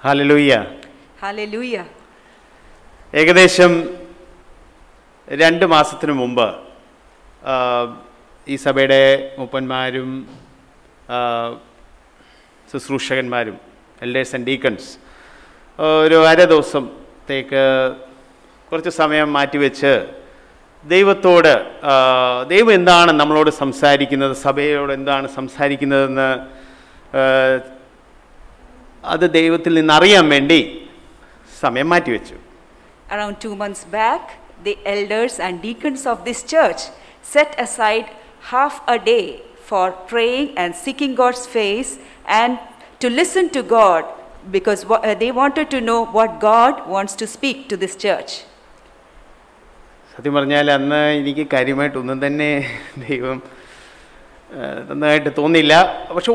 Hallelujah. Hallelujah. ഏകദേശം 2 മാസത്തിനു മുമ്പ് ഈ സഭയുടെ മൂപ്പന്മാരും ശുശ്രൂഷകന്മാരും എൽഡേഴ്സ് ആൻഡ് ഡീക്കൺസ് ഒരു അര ദിവസത്തേക്ക് കുറച്ച് സമയം മാറ്റിവെച്ച് ദൈവത്തോട് ദൈവം എന്താണ് നമ്മളോട് സംസാരിക്കുന്നത്, സഭയോട് എന്താണ് സംസാരിക്കുന്നതെന്ന് അത് ദൈവത്തിൽ നിന്നറിയാൻ വേണ്ടി സമയം മാറ്റിവെച്ചു. Around 2 months back, the elders and deacons of this church set aside half a day for praying and seeking God's face and to listen to God because they wanted to know what God wants to speak to this church. സത്യം പറഞ്ഞാൽ അന്ന് എനിക്ക് കാര്യമായിട്ടൊന്നും തന്നെ ദൈവം നന്നായിട്ട് തോന്നിയില്ല. പക്ഷെ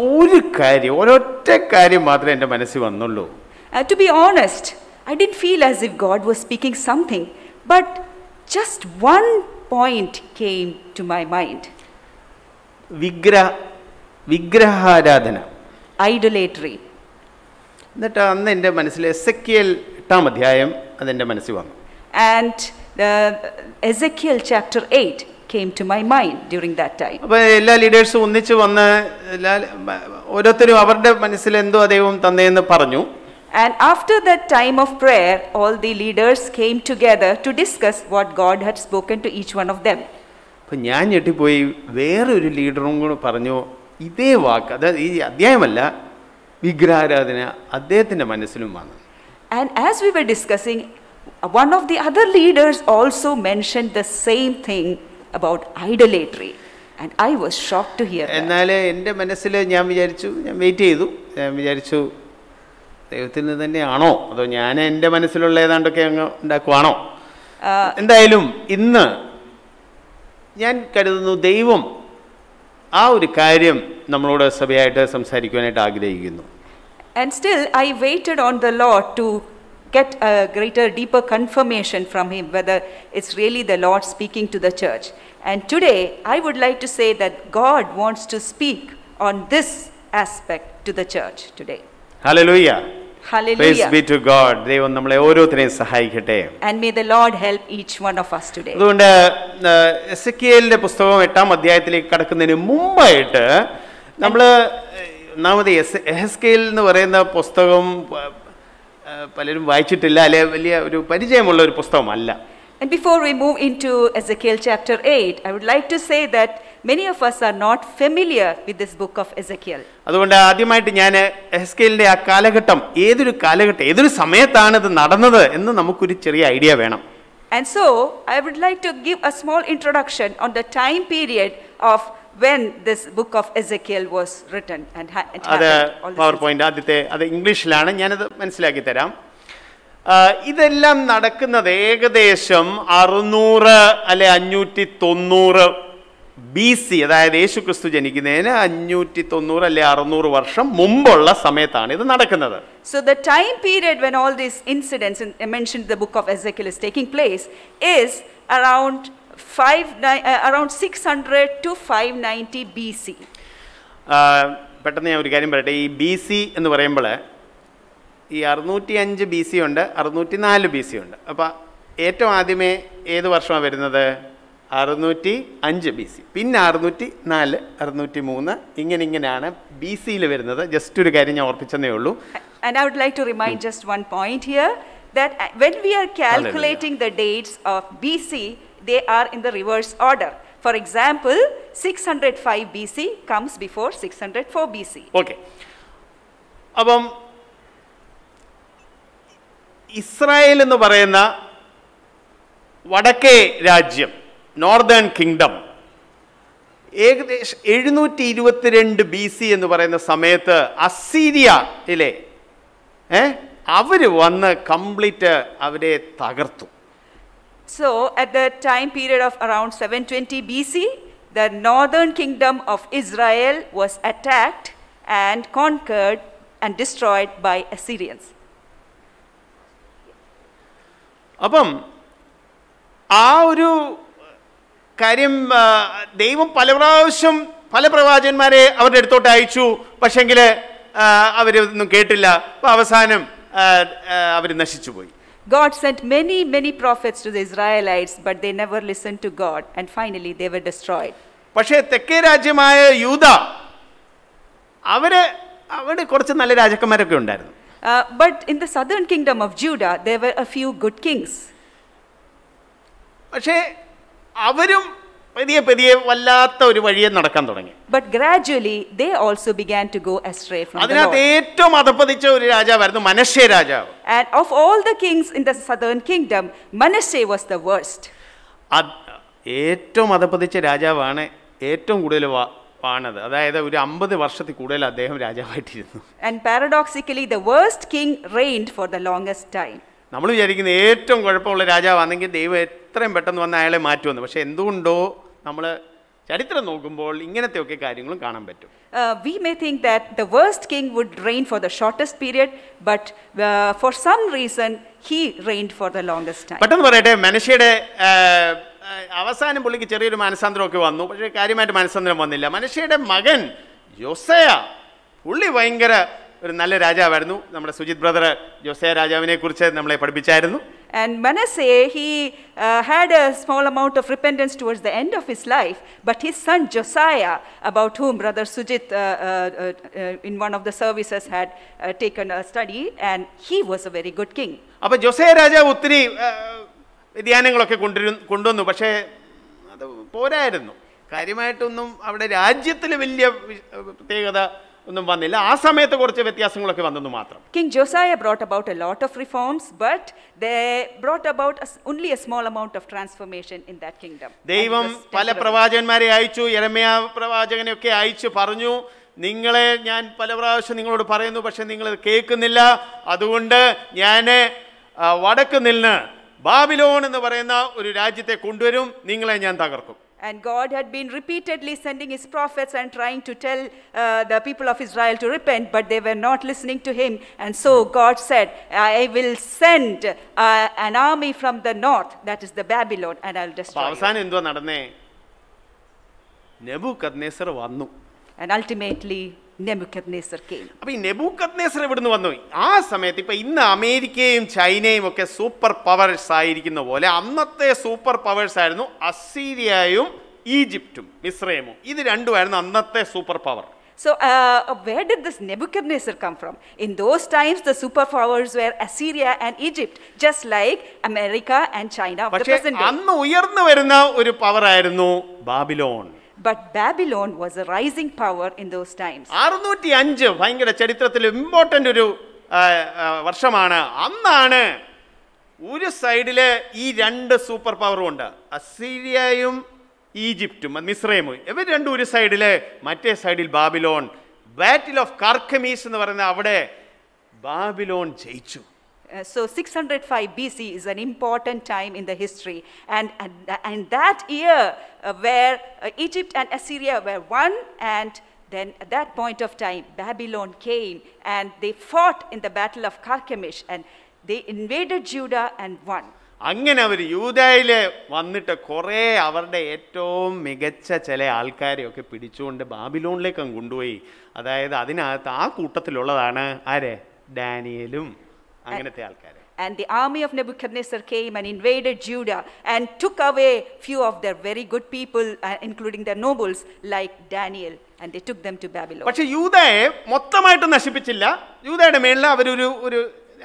ഒരൊറ്റ കാര്യം മാത്രമേ എൻ്റെ മനസ്സിൽ വന്നുള്ളൂ. To be honest, I didn't feel as if God was speaking something, but just one point came to my mind. വിഗ്രഹാരാധന, Idolatry. എന്നിട്ട് അന്ന് എൻ്റെ മനസ്സിൽ എസെക്കിയേൽ 8-ാം അധ്യായം അതെൻ്റെ മനസ്സിൽ വന്നു. And Ezekiel chapter 8 came to my mind during that time. അപ്പോൾ എല്ലാ ലീഡേഴ്സും ഒന്നിച്ച് വന്ന് ഓരോരുത്തരും അവരുടെ മനസ്സിൽ എന്തോ ദൈവം തന്നേന്ന് പറഞ്ഞു. And after that time of prayer, all the leaders came together to discuss what God had spoken to each one of them. അപ്പം ഞാൻ ഞെട്ടിപ്പോയി. വേറൊരു ലീഡറും കൂടെ പറഞ്ഞു ഇതേ വാക്ക്, അതായത് ഈ അധ്യായമല്ല, വിഗ്രഹാരാധന അദ്ദേഹത്തിൻ്റെ മനസ്സിലും വന്നു. And as we were discussing, one of the other leaders also mentioned the same thing about idolatry. And I was shocked to hear that. എന്നാൽ എൻ്റെ മനസ്സിൽ ഞാൻ വെയിറ്റ് ചെയ്തു. ഞാൻ വിചാരിച്ചു ദൈവത്തിൽ നിന്ന് തന്നെയാണോ അതോ ഞാൻ എൻ്റെ മനസ്സിലുള്ള ഏതാണ്ടൊക്കെ അങ്ങ് ഉണ്ടാക്കുവാണോ. എന്തായാലും ഇന്ന് ഞാൻ കരുതുന്നു ദൈവം ആ ഒരു കാര്യം നമ്മളോട് സഭയായിട്ട് സംസാരിക്കുവാനായിട്ട് ആഗ്രഹിക്കുന്നു. And still I waited on the Lord to get a greater, deeper confirmation from him whether it's really the Lord speaking to the church. And today I would like to say that God wants to speak on this aspect to the church today. Hallelujah. Hallelujah. Praise be to God. ദൈവം നമ്മളെ ഓരോരുത്തരെയും സഹായിക്കട്ടെ. And may the Lord help each one of us today. അതുകൊണ്ട് എസെക്കിയേലിന്റെ പുസ്തകം 8-ാം അധ്യായത്തിലേക്ക് കടക്കുന്നതിന് മുമ്പായിട്ട് നമ്മൾ ഒന്നാമത് എഹെസ്കേൽ എന്ന് പറയുന്ന പുസ്തകം പലരും വായിച്ചിട്ടില്ല, അല്ലെ വലിയ ഒരു പരിചയമുള്ള ഒരു പുസ്തകമല്ല. And before we move into Ezekiel chapter 8, I would like to say that many of us are not familiar with this book of Ezekiel. അതുകൊണ്ട് ആദ്യമായിട്ട് ഞാൻ എഹെസ്കേലിന്റെ ആ കാലഘട്ടം ഏതൊരു സമയത്താണ് ഇത് നടന്നത് എന്ന് നമുക്കൊരു ചെറിയ ഐഡിയ വേണം. And so I would like to give a small introduction on the time period of when this book of Ezekiel was written and അത് പവർ പോയിന്റ് ആദ്യത്തെ അത് ഇംഗ്ലീഷിലാണ്, ഞാനത് മനസ്സിലാക്കി തരാം. ഇതെല്ലാം നടക്കുന്നത് ഏകദേശം 600 അല്ലെ 590 BC, അതായത് യേശു ക്രിസ്തു ജനിക്കുന്നതിന് 590 അല്ലെ 600 വർഷം മുമ്പുള്ള സമയത്താണ് ഇത് നടക്കുന്നത്. So the time period when all these incidents mentioned in the book of Ezekiel is taking place is around 600 to 590 BC. പെട്ടെന്ന് ഞാൻ ഒരു കാര്യം പറയട്ടെ. ഈ BC എന്ന് പറയുമ്പോൾ ഈ 605 BC ഉണ്ട്, 604 BC ഉണ്ട്. അപ്പോൾ ഏറ്റവും ആദ്യമേ ഏത് വർഷമാണ് വരുന്നത്? 605 BC, പിന്നെ 604, 603, ഇങ്ങനെയാണ് BCയിൽ വരുന്നത്. ജസ്റ്റ് ഒരു കാര്യം ഞാൻ ഓർപ്പിച്ചതേ ഉള്ളൂ. And I would like to remind just one point here that when we are calculating the dates of BC, they are in the reverse order. For example, 605 BC comes before 604 BC. Okay. അപ്പം Israel എന്ന് പറയുന്ന വടക്കേ രാജ്യം, northern kingdom, ഏകദേശം 722 BC എന്ന് പറയുന്ന സമയത്ത് അസീരിയയിലെ അവർ വന്ന് കംപ്ലീറ്റ് അവരെ തകർത്തു. So at the time period of around 720 BC, the northern kingdom of Israel was attacked and conquered and destroyed by Assyrians. അപ്പം ആ ഒരു കാര്യം ദൈവം പല പ്രാവശ്യം പല പ്രവാചകന്മാരെ അവരുടെ അടുത്തോട്ട് അയച്ചു. പക്ഷെങ്കിൽ അവരൊന്നും കേട്ടില്ല. അപ്പോൾ അവസാനം അവർ നശിച്ചുപോയി. God sent many prophets to the Israelites, but they never listened to God, and finally they were destroyed. പക്ഷേ തെക്കേ രാജ്യമായ യൂദ അവിടെ കുറച്ച് നല്ല രാജാക്കന്മാരൊക്കെ ഉണ്ടായിരുന്നു. But in the southern kingdom of Judah, there were a few good kings. പക്ഷേ അവരും പതിയെ വല്ലാത്ത ഒരു വഴിയെ നടക്കാൻ തുടങ്ങി. But gradually they also began to go astray from the Lord. അതിനകത്ത് ഏറ്റവും അധപ്പതിച്ച ഒരു രാജാവായിരുന്നു മനശ്ശെ രാജാവ്. And of all the kings in the southern kingdom, Manasseh was the worst. ഏറ്റവും അധപ്പതിച്ച രാജാവാണ് ഏറ്റവും കൂടുതൽ വാണത്. അതായത് ഒരു 50 വർഷത്തിൽ കൂടുതൽ അദ്ദേഹം രാജാവായിട്ടിരുന്നു. And paradoxically, the worst king reigned for the longest time. നമ്മൾ വിചാരിക്കുന്ന ഏറ്റവും കുഴപ്പമുള്ള രാജാവാണെങ്കിൽ ദൈവം എത്രയും പെട്ടെന്ന് വന്ന് അയാളെ മാറ്റുമെന്ന്. പക്ഷെ എന്തുകൊണ്ടോ നമ്മൾ ചരിത്രം നോക്കുമ്പോൾ ഇങ്ങനത്തെയൊക്കെ കാര്യങ്ങളും കാണാൻ പറ്റും. We may think that the worst king would reign for the shortest period, but for some reason he reigned for the longest time. പെട്ടെന്ന് പറയട്ടെ, മനശ്ശെയുടെ അവസാനം പുള്ളിക്ക് ചെറിയൊരു മാനസാന്തരമൊക്കെ വന്നു. പക്ഷേ കാര്യമായിട്ട് മാനസാന്തരം വന്നില്ല. മനശ്ശെയുടെ മകൻ യോസേയ, പുള്ളി ഭയങ്കര ഒരു നല്ല രാജാവായിരുന്നു. നമ്മുടെ സുജിത് ബ്രദർ ജോസേയ രാജാവിനെ കുറിച്ച് നമ്മളെ പഠിപ്പിച്ചായിരുന്നു. And Manasseh, he had a small amount of repentance towards the end of his life, but his son Josiah, about whom Brother Sujit in one of the services had taken a study, and he was a very good king. അപ്പോൾ ജോസേയ രാജാവ് ഒത്തിരി വ്യതിയാനങ്ങളൊക്കെ കൊണ്ടുവന്നു. പക്ഷേ അത് പോരായിരുന്നു. കാര്യമായിട്ടൊന്നും അവിടെ രാജ്യത്തിൽ വലിയ പ്രത്യേകത ഒന്നും വന്നില്ല. ആ സമയത്ത് കുറച്ച് വ്യത്യാസങ്ങളൊക്കെ വന്നെന്ന് മാത്രം. King Josiah brought about a lot of reforms, but they brought about only a small amount of transformation in that kingdom. ദൈവം പല പ്രവാചകന്മാരെ അയച്ചു, യെരമ്യാ പ്രവാചകനെയൊക്കെ അയച്ചു പറഞ്ഞു, നിങ്ങളെ ഞാൻ പല പ്രാവശ്യം നിങ്ങളോട് പറയുന്നു, പക്ഷെ നിങ്ങൾ കേൾക്കുന്നില്ല. അതുകൊണ്ട് ഞാൻ വടക്ക് നിന്ന് ബാബിലോൺ എന്ന് പറയുന്ന ഒരു രാജ്യത്തെ കൊണ്ടുവരും, നിങ്ങളെ ഞാൻ തകർക്കും. And God had been repeatedly sending his prophets and trying to tell the people of Israel to repent, but they were not listening to him. And so God said, I will send an army from the north, that is the Babylon, and I'll destroy you. അവസാനം എന്തുവാ നടന്നേ? Nebuchadnezzar വന്നു. And ultimately Nebuchadnezzar came. അപ്പോൾ ഈ Nebuchadnezzar ഇവിടുന്ന് വന്നു. ആ സമയത്ത് ഇപ്പൊ ഇന്ന് അമേരിക്കയും ചൈനയും ഒക്കെ സൂപ്പർ പവേഴ്സ് ആയിരിക്കുന്ന പോലെ അന്നത്തെ സൂപ്പർ പവേഴ്സ് ആയിരുന്നു അസീരിയയും ഈജിപ്തും മിസ്രൈമും. ഇത് രണ്ടുമായിരുന്നു അന്നത്തെ super power. So where did this Nebuchadnezzar come from? In those times the superpowers were Assyria and Egypt, just like America and China of the present day. അന്ന് ഉയർന്നു വരുന്ന ഒരു പവർ ആയിരുന്നു Babylon. But Babylon was a rising power in those times. 605 ഭയങ്കര ചരിത്രത്തിൽ important ഒരു വർഷമാണ്. അന്നാണ് ഒരു സൈഡില് ഈ രണ്ട് സൂപ്പർ പവറും ഉണ്ട്, അസീരിയയും ഈജിപ്തും മിസ്രൈമും. ഇവർ രണ്ടും ഒരു സൈഡില്, മറ്റേ സൈഡിൽ ബാബിലോൺ. ബാറ്റിൽ ഓഫ് കാർക്കമീസ് എന്ന് പറയുന്ന അവിടെ ബാബിലോൺ ജയിച്ചു. So 605 BC is an important time in the history, and that year where Egypt and Assyria were one, and then at that point of time Babylon came and they fought in the battle of Carchemish and they invaded Judah and won. അങ്ങനെ അവർ യൂദായില് വന്നിട്ട് കുറേ അവരുടെ ഏറ്റവും മികച്ച ചില ആൾക്കാരെയൊക്കെ പിടിച്ചുകൊണ്ട് ബാബിലോണിലേക്ക് കൊണ്ടുപോയി. അതായത് അതിനകത്ത് ആ കൂട്ടത്തിലുള്ളതാണ് ആര്? ഡാനിയേലും അങ്ങനത്തെ ആൾക്കാർ. And the army of Nebuchadnezzar came and invaded Judah and took away few of their very good people, including their nobles like Daniel, and they took them to Babylon. പക്ഷേ യൂദയെ മൊത്തമായിട്ട് നശിപ്പിച്ചില്ല. യൂദയുടെ മേളിൽ അവരൊരു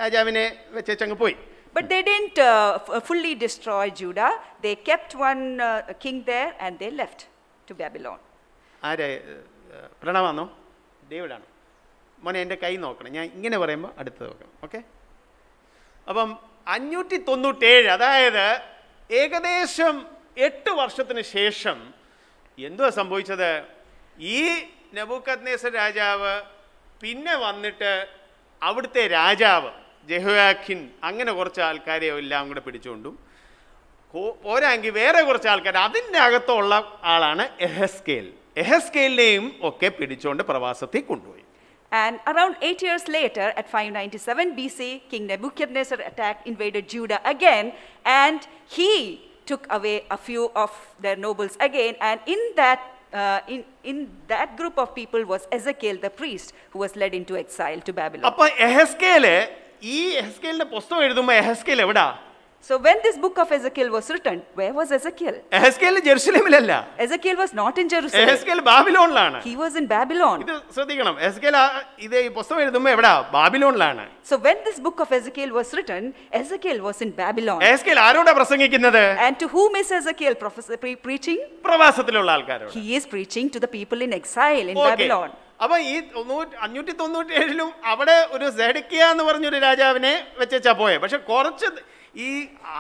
രാജാവിനെ വെച്ചങ്ങ് പോയി. But they didn't fully destroy Judah. They kept one king there and they left to Babylon. ആരെ? പ്രണവാണോ ഡേവിഡാണോ? മോനെ എൻ്റെ കൈ നോക്കണം, ഞാൻ ഇങ്ങനെ പറയുമ്പോൾ അടുത്ത് നോക്കണം. ഓക്കെ. അപ്പം 597, അതായത് ഏകദേശം 8 വർഷത്തിന് ശേഷം എന്തുവാ സംഭവിച്ചത്? ഈ നെബൂഖദ്നേസർ രാജാവ് പിന്നെ വന്നിട്ട് അവിടുത്തെ രാജാവ് ജെഹോയാഖിൻ അങ്ങനെ കുറച്ച് ആൾക്കാരെ എല്ലാം കൂടെ പിടിച്ചുകൊണ്ടും പോരാങ്കിൽ വേറെ കുറച്ച് ആൾക്കാർ അതിൻ്റെ അകത്തുള്ള ആളാണ് എഹെസ്കേൽ. എഹെസ്കേലിനെയും ഒക്കെ പിടിച്ചുകൊണ്ട് പ്രവാസത്തിൽ കൊണ്ടുപോയി. And around 8 years later, at 597 BC, King Nebuchadnezzar invaded Judah again, and he took away a few of their nobles again. And in that group of people was Ezekiel the priest, who was led into exile to Babylon. അപ്പോൾ എഹെസ്കേൽ ഈ എഹെസ്കേലിന്റെ പുസ്തകം എഴുതുമ്പോൾ എഹെസ്കേൽ എവിടാ? So when this book of Ezekiel was written, where was Ezekiel? എഹെസ്കേൽ ജെറുസലേമിലല്ല. Ezekiel was not in Jerusalem. എഹെസ്കേൽ ബാബിലോണിലാണ്. He was in Babylon. ഇത് ശ്രദ്ധിക്കണം. എഹെസ്കേൽ ഇത് ഈ പുസ്തകം എഴുതുമ്പോൾ എവിടാ? ബാബിലോണിലാണ്. So when this book of Ezekiel was written, Ezekiel was in Babylon. എഹെസ്കേൽ ആരോടാ പ്രസംഗിക്കുന്നത്? And to whom is Ezekiel preaching? പ്രവാസത്തിലുള്ള ആൾക്കാരോട്. He is preaching to the people in exile in Babylon. അപ്പൊ ഈ 597 അവിടെ ഒരു സെഡെക്കിയ എന്ന് പറഞ്ഞൊരു രാജാവിനെ വെച്ചാ പോയെ. പക്ഷെ കുറച്ച് ഈ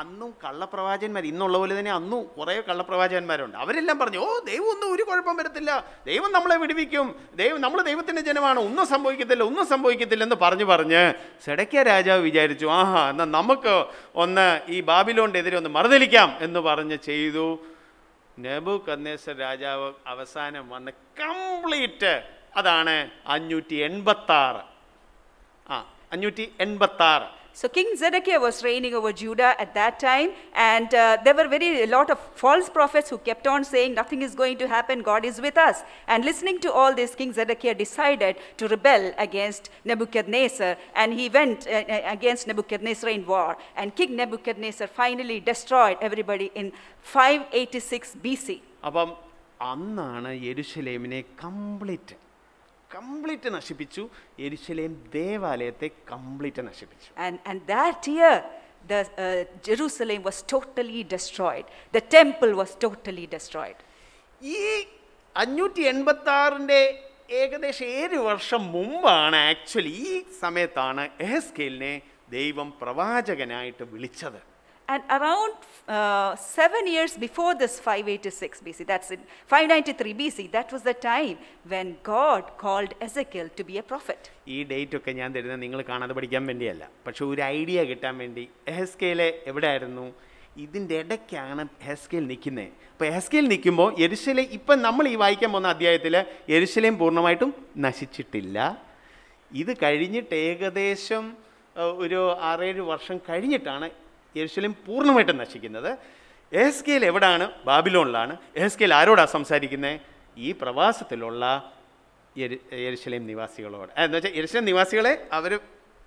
അന്നും കള്ളപ്രവാചകന്മാർ ഇന്നുള്ള പോലെ തന്നെ അന്നും കുറേ കള്ളപ്രവാചകന്മാരുണ്ട്. അവരെല്ലാം പറഞ്ഞു, ഓ ദൈവം ഒന്നും ഒരു കുഴപ്പം വരത്തില്ല, ദൈവം നമ്മളെ വിടുവിക്കും, നമ്മൾ ദൈവത്തിൻ്റെ ജനമാണ്, ഒന്നും സംഭവിക്കത്തില്ല എന്ന് പറഞ്ഞ് സെഡെക്കിയ രാജാവ് വിചാരിച്ചു, ആഹാ എന്നാൽ നമുക്ക് ഒന്ന് ഈ ബാബിലോണിൻ്റെ എതിരെ ഒന്ന് മറുതലിക്കാം എന്ന് പറഞ്ഞ് ചെയ്തു. നെബൂഖദ്നേസർ രാജാവ് അവസാനം വന്ന് കംപ്ലീറ്റ്, അതാണ് 586. 586. So King Zedekiah was reigning over Judah at that time, and there were a lot of false prophets who kept on saying nothing is going to happen, God is with us. And listening to all this, King Zedekiah decided to rebel against Nebuchadnezzar, and he went against Nebuchadnezzar in war. And King Nebuchadnezzar finally destroyed everybody in 586 BC. അപ്പം അന്നാണ് യെരുശലേമിനെ complete നശിപ്പിച്ചു. യെരുശലേം ദേവാലയത്തെ complete നശിപ്പിച്ചു. And that year the Jerusalem was totally destroyed. The temple was totally destroyed. ഈ 586 ഏകദേശം 7 വർഷം മുമ്പാണ് actually ഈ സമയത്താണ് എഹെസ്കേലിനെ ദൈവം പ്രവാചകനായിട്ട് വിളിച്ചത്. And around 7 years before this 586 BC, that's in 593 BC, that was the time when God called Ezekiel to be a prophet. ഈ date ഒക്കെ ഞാൻ തരുന്നത് നിങ്ങൾ കാണാതെ പഠിക്കാൻ വേണ്ടിയല്ല, പക്ഷെ ഒരു ഐഡിയ കിട്ടാൻ വേണ്ടി. എഹെസ്കേൽ എവിടെയായിരുന്നു? ഇതിൻ്റെ ഇടയ്ക്കാണ് എഹെസ്കേൽ നിൽക്കുന്നത്. അപ്പോൾ എഹെസ്കേൽ നിൽക്കുമ്പോൾ യെരുശലേം, ഇപ്പം നമ്മൾ ഈ വായിക്കാൻ പോകുന്ന അധ്യായത്തിൽ യെരുശലേം പൂർണ്ണമായിട്ടും നശിച്ചിട്ടില്ല. ഇത് കഴിഞ്ഞിട്ട് ഏകദേശം ഒരു 6-7 വർഷം കഴിഞ്ഞിട്ടാണ് യെരുശലേം പൂർണ്ണമായിട്ടും നശിക്കുന്നത്. എഹെസ്കേൽ എവിടാണ്? ബാബിലോണിലാണ്. എഹെസ്കേൽ ആരോടാണ് സംസാരിക്കുന്നത്? ഈ പ്രവാസത്തിലുള്ള യെരുശലേം നിവാസികളോട്. എന്ന് വെച്ചാൽ യെരുശലേം നിവാസികളെ അവർ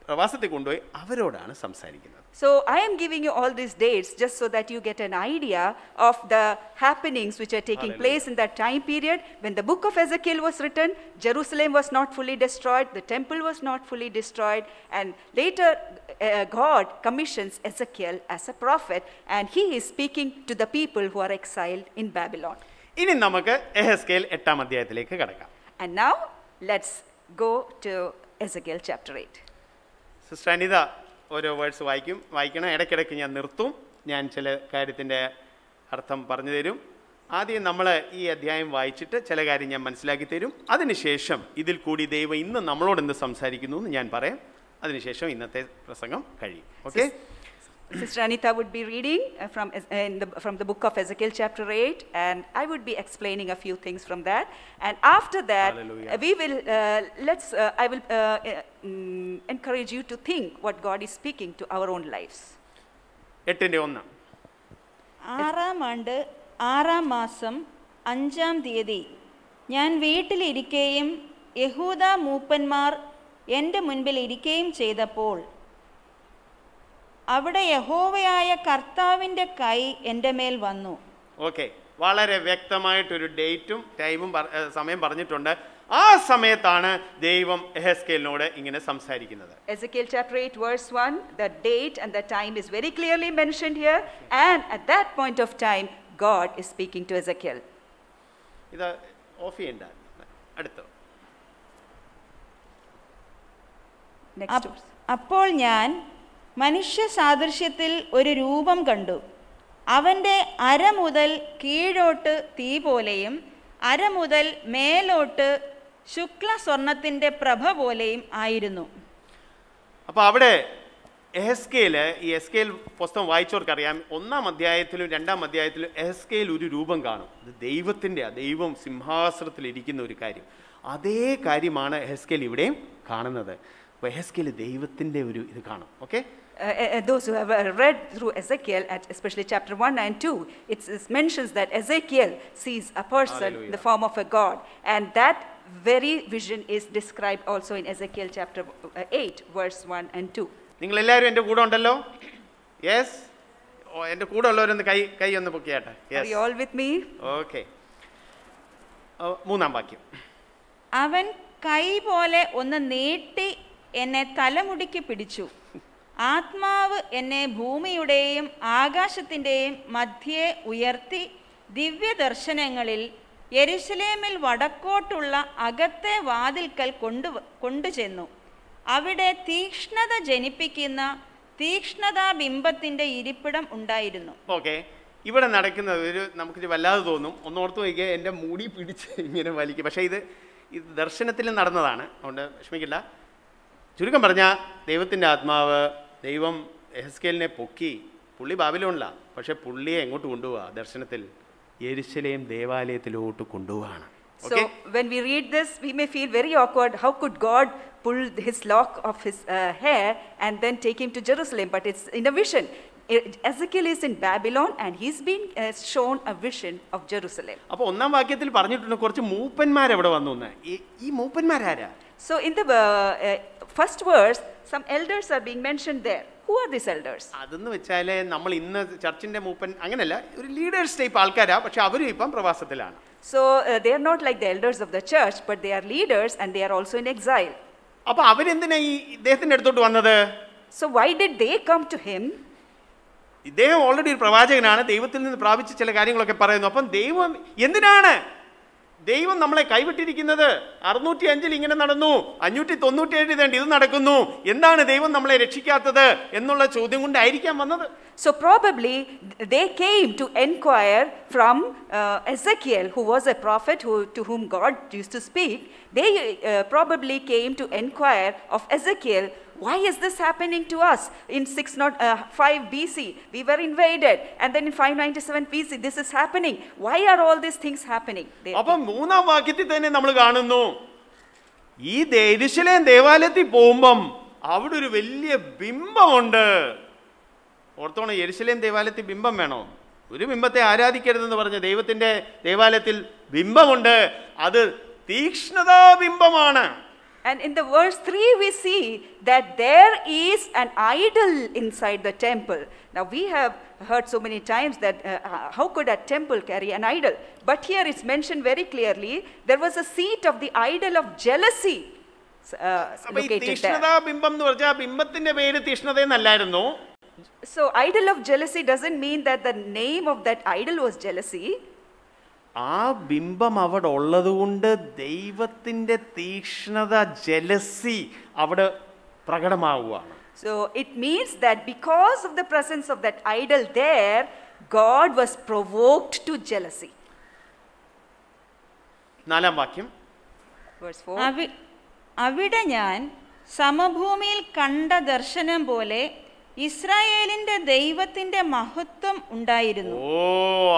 പ്രവാസത്തിൽ കൊണ്ടുപോയി അവരോടാണ് സംസാരിക്കുന്നത്. So I am giving you all these dates just so that you get an idea of the happenings which are taking place in that time period. When the book of Ezekiel was written, Jerusalem was not fully destroyed, the temple was not fully destroyed, and later God commissions Ezekiel as a prophet, and he is speaking to the people who are exiled in Babylon. ഇനി നമുക്ക് എഹെസ്കേൽ 8-ാം അധ്യായത്തിലേക്ക് കടക്കാം. And now let's go to Ezekiel chapter 8. Sister Anitha ഓരോ words വായിക്കണം. ഇടയ്ക്കിടയ്ക്ക് ഞാൻ നിർത്തും, ഞാൻ ചില കാര്യത്തിൻ്റെ അർത്ഥം പറഞ്ഞു തരും. ആദ്യം നമ്മൾ ഈ അധ്യായം വായിച്ചിട്ട് ചില കാര്യം ഞാൻ മനസ്സിലാക്കി തരും. അതിനുശേഷം ഇതിൽ കൂടി ദൈവം ഇന്ന് നമ്മളോട് എന്ത് സംസാരിക്കുന്നു എന്ന് ഞാൻ പറയാം. അതിനുശേഷം ഇന്നത്തെ പ്രസംഗം കഴിയും. Okay? Sister Anita would be reading from the book of Ezekiel chapter 8, and I would be explaining a few things from that. And after that, we will I will encourage you to think what God is speaking to our own lives. 8:1 6-ാം ആണ്ട് 6-ാം മാസം 5-ാം തീയതി ഞാൻ വീട്ടിലിരിക്കുകയും യഹൂദ മൂപ്പന്മാർ എൻ്റെ മുൻപിൽ ഇരിക്കുകയും ചെയ്തപ്പോൾ അവിടെ യഹോവയായ കർത്താവിൻ്റെ കൈ എൻ്റെ മേൽ വന്നു. ഓക്കെ, വളരെ വ്യക്തമായിട്ടൊരു ഡേറ്റും ടൈമും സമയം പറഞ്ഞിട്ടുണ്ട്. ആ സമയത്താണ് ദൈവം എഹെസ്കേലിനോട് ഇങ്ങനെ സംസാരിക്കുന്നത്. Ezekiel chapter 8 verse 1, the date and the time is very clearly mentioned here, and at that point of time God is speaking to Ezekiel. ഇത് ഓഫ് ചെയ്യണ്ട, അടുത്ത. അപ്പോൾ ഞാൻ മനുഷ്യ സാദൃശ്യത്തിൽ ഒരു രൂപം കണ്ടു. അവൻ്റെ അര മുതൽ കീഴോട്ട് തീ പോലെയും അര മുതൽ മേലോട്ട് ശുക്ല സ്വർണത്തിൻ്റെ പ്രഭ പോലെയും ആയിരുന്നു. അപ്പോൾ അവിടെ എഹെസ്കേൽ, ഈ എഹെസ്കേൽ പുസ്തകം വായിച്ചവർക്കറിയാം, 1-ാം അധ്യായത്തിലും 2-ാം അധ്യായത്തിലും എഹെസ്കേൽ ഒരു രൂപം കാണും. ഇത് ദൈവത്തിൻ്റെ, ദൈവം സിംഹാസനത്തിലിരിക്കുന്ന ഒരു കാര്യം. അതേ കാര്യമാണ് എഹെസ്കേൽ ഇവിടെയും കാണുന്നത്. അപ്പോൾ എഹെസ്കേൽ ദൈവത്തിൻ്റെ ഒരു ഇത് കാണും. Okay, those who have read through Ezekiel, especially chapter 1 and 2, it mentions that Ezekiel sees a person in the form of a god, and that very vision is described also in Ezekiel chapter 8 verse 1 and 2. നിങ്ങളെല്ലാവരും എൻ്റെ കൂടെ ഉണ്ടല്ലോ? Yes. എൻ്റെ കൂടെ ഉള്ളവരൊന്ന് കൈ ഒന്ന് പൊക്കിയാട്ടെ. Are you all with me? Okay. 3-ാം വാക്യം. അവൻ കൈ പോലെ ഒന്ന് നീട്ടി എന്നെ തലമുടിക്ക് പിടിച്ചു. ആത്മാവ് എന്നെ ഭൂമിയുടെയും ആകാശത്തിൻ്റെയും മധ്യേ ഉയർത്തി ദിവ്യദർശനങ്ങളിൽ യെരുശലേമിൽ വടക്കോട്ടുള്ള അകത്തെ വാതിൽക്കൽ കൊണ്ടുചെന്നു. അവിടെ തീക്ഷ്ണത ജനിപ്പിക്കുന്ന തീക്ഷ്ണതാബിംബത്തിൻ്റെ ഇരിപ്പിടം ഉണ്ടായിരുന്നു. ഓക്കെ. ഇവിടെ നടക്കുന്നത് നമുക്കിത് വല്ലാതെ തോന്നും. ഒന്നോർത്ത് നോക്കിയാൽ എൻ്റെ മുടി പിടിച്ച് ഇങ്ങനെ വലിക്കും. പക്ഷേ ഇത് ദർശനത്തിൽ നടന്നതാണ്, അതുകൊണ്ട് വിഷമിക്കില്ല. ചുരുക്കം പറഞ്ഞാൽ ദൈവത്തിൻ്റെ ആത്മാവ് ദൈവം എഹെസ്കേലിനെ പൊക്കി. പുള്ളി ബാബിലോണിലാണ്, പക്ഷേ പുള്ളിയെ എങ്ങോട്ട് കൊണ്ടുപോവാ? ദർശനത്തിൽ യെരുശലേം ദേവാലയത്തിലോട്ട് കൊണ്ടുപോവാണ്. So when we read this, we may feel very awkward. How could God pull his lock of his hair and then take him to Jerusalem? But it's in a vision. Ezekiel is in Babylon and he's been shown a vision of Jerusalem. അപ്പോൾ 1-ാം വാക്യത്തിൽ പറഞ്ഞിട്ടുണ്ട് കുറച്ച് മൂപ്പന്മാരെവിടെ വന്നു. ഈ മൂപ്പന്മാരാരാ? So in the first verse, some elders are being mentioned there. Who are these elders? അതെന്ന് വെച്ചാൽ നമ്മൾ ഇന്ന് ചർച്ചിൻ്റെ മൂപ്പൻ അങ്ങനെയല്ല, ഒരു ലീഡേഴ്സ് ടൈപ്പ് ആൾക്കാരാ. പക്ഷെ അവരും ഇപ്പം പ്രവാസത്തിലാണ്. So they are not like the elders of the church, but they are leaders and they are also in exile. അപ്പോൾ അവരെന്തിനാ ഈ ഇദ്ദേഹത്തിൻ്റെ അടുത്തോട്ട് വന്നത്? So why did they come to him? ഇദ്ദേഹം ഓൾറെഡി ഒരു പ്രവാചകനാണ്, ദൈവത്തിൽ നിന്ന് പ്രാപിച്ച ചില കാര്യങ്ങളൊക്കെ പറയുന്നു. അപ്പം ദൈവം എന്തിനാണ് ദൈവം നമ്മളെ കൈവിട്ടിരിക്കുന്നത്? 605 ഇങ്ങനെ നടന്നു, 597 ഇതേണ്ട ഇത് നടക്കുന്നു, എന്താണ് ദൈവം നമ്മളെ രക്ഷിക്കാത്തത് എന്നുള്ള ചോദ്യം കൊണ്ടായിരിക്കാം വന്നത്. So probably they came to inquire from Ezekiel, who was a prophet to whom God used to speak. They probably came to inquire of Ezekiel, why is this happening to us? In 605 BC, we were invaded, and then in 597 BC, this is happening. Why are all these things happening? അപ്പം 3-ാം വാക്യത്തിൽ തന്നെ നമ്മൾ കാണുന്നു, ഈ യെരുശലേം ദേവാലയത്തിൽ പോകുമ്പം അവിടെ ഒരു വലിയ ബിംബമുണ്ട്. ഓർത്തോണം, യെരുശലേം ദേവാലയത്തിൽ ബിംബം വേണോ? ഒരു ബിംബത്തെ ആരാധിക്കരുതെന്ന് പറഞ്ഞ ദൈവത്തിൻ്റെ ദേവാലയത്തിൽ ബിംബമുണ്ട്. അത് തീക്ഷ്ണതാ ബിംബമാണ്. And in the verse 3 we see that there is an idol inside the temple. Now we have heard so many times that how could a temple carry an idol? But here it's mentioned very clearly, there was a seat of the idol of jealousy located തീക്ഷ്ണതാ ബിംബം എന്ന് പറഞ്ഞാൽ ബിംബത്തിന്റെ പേര് തീക്ഷ്ണത എന്നല്ലായിരുന്നു. So idol of jealousy doesn't mean that the name of that idol was jealousy. ആ ബിംബം അവിടെ ഉള്ളതുകൊണ്ട് ദൈവത്തിൻ്റെ തീക്ഷ്ണത, jealousy അവിടെ പ്രകടമാവുകയാണ്. So it means that because of the presence of that idol there, God was provoked to jealousy. 4-ാം വാക്യം. Verse 4. അവിടെ ഞാൻ സമഭൂമിയിൽ കണ്ട ദർശനം പോലെ ഇസ്രായേലിന്റെ ദൈവത്തിന്റെ മഹത്വം ഉണ്ടായിരുന്നു.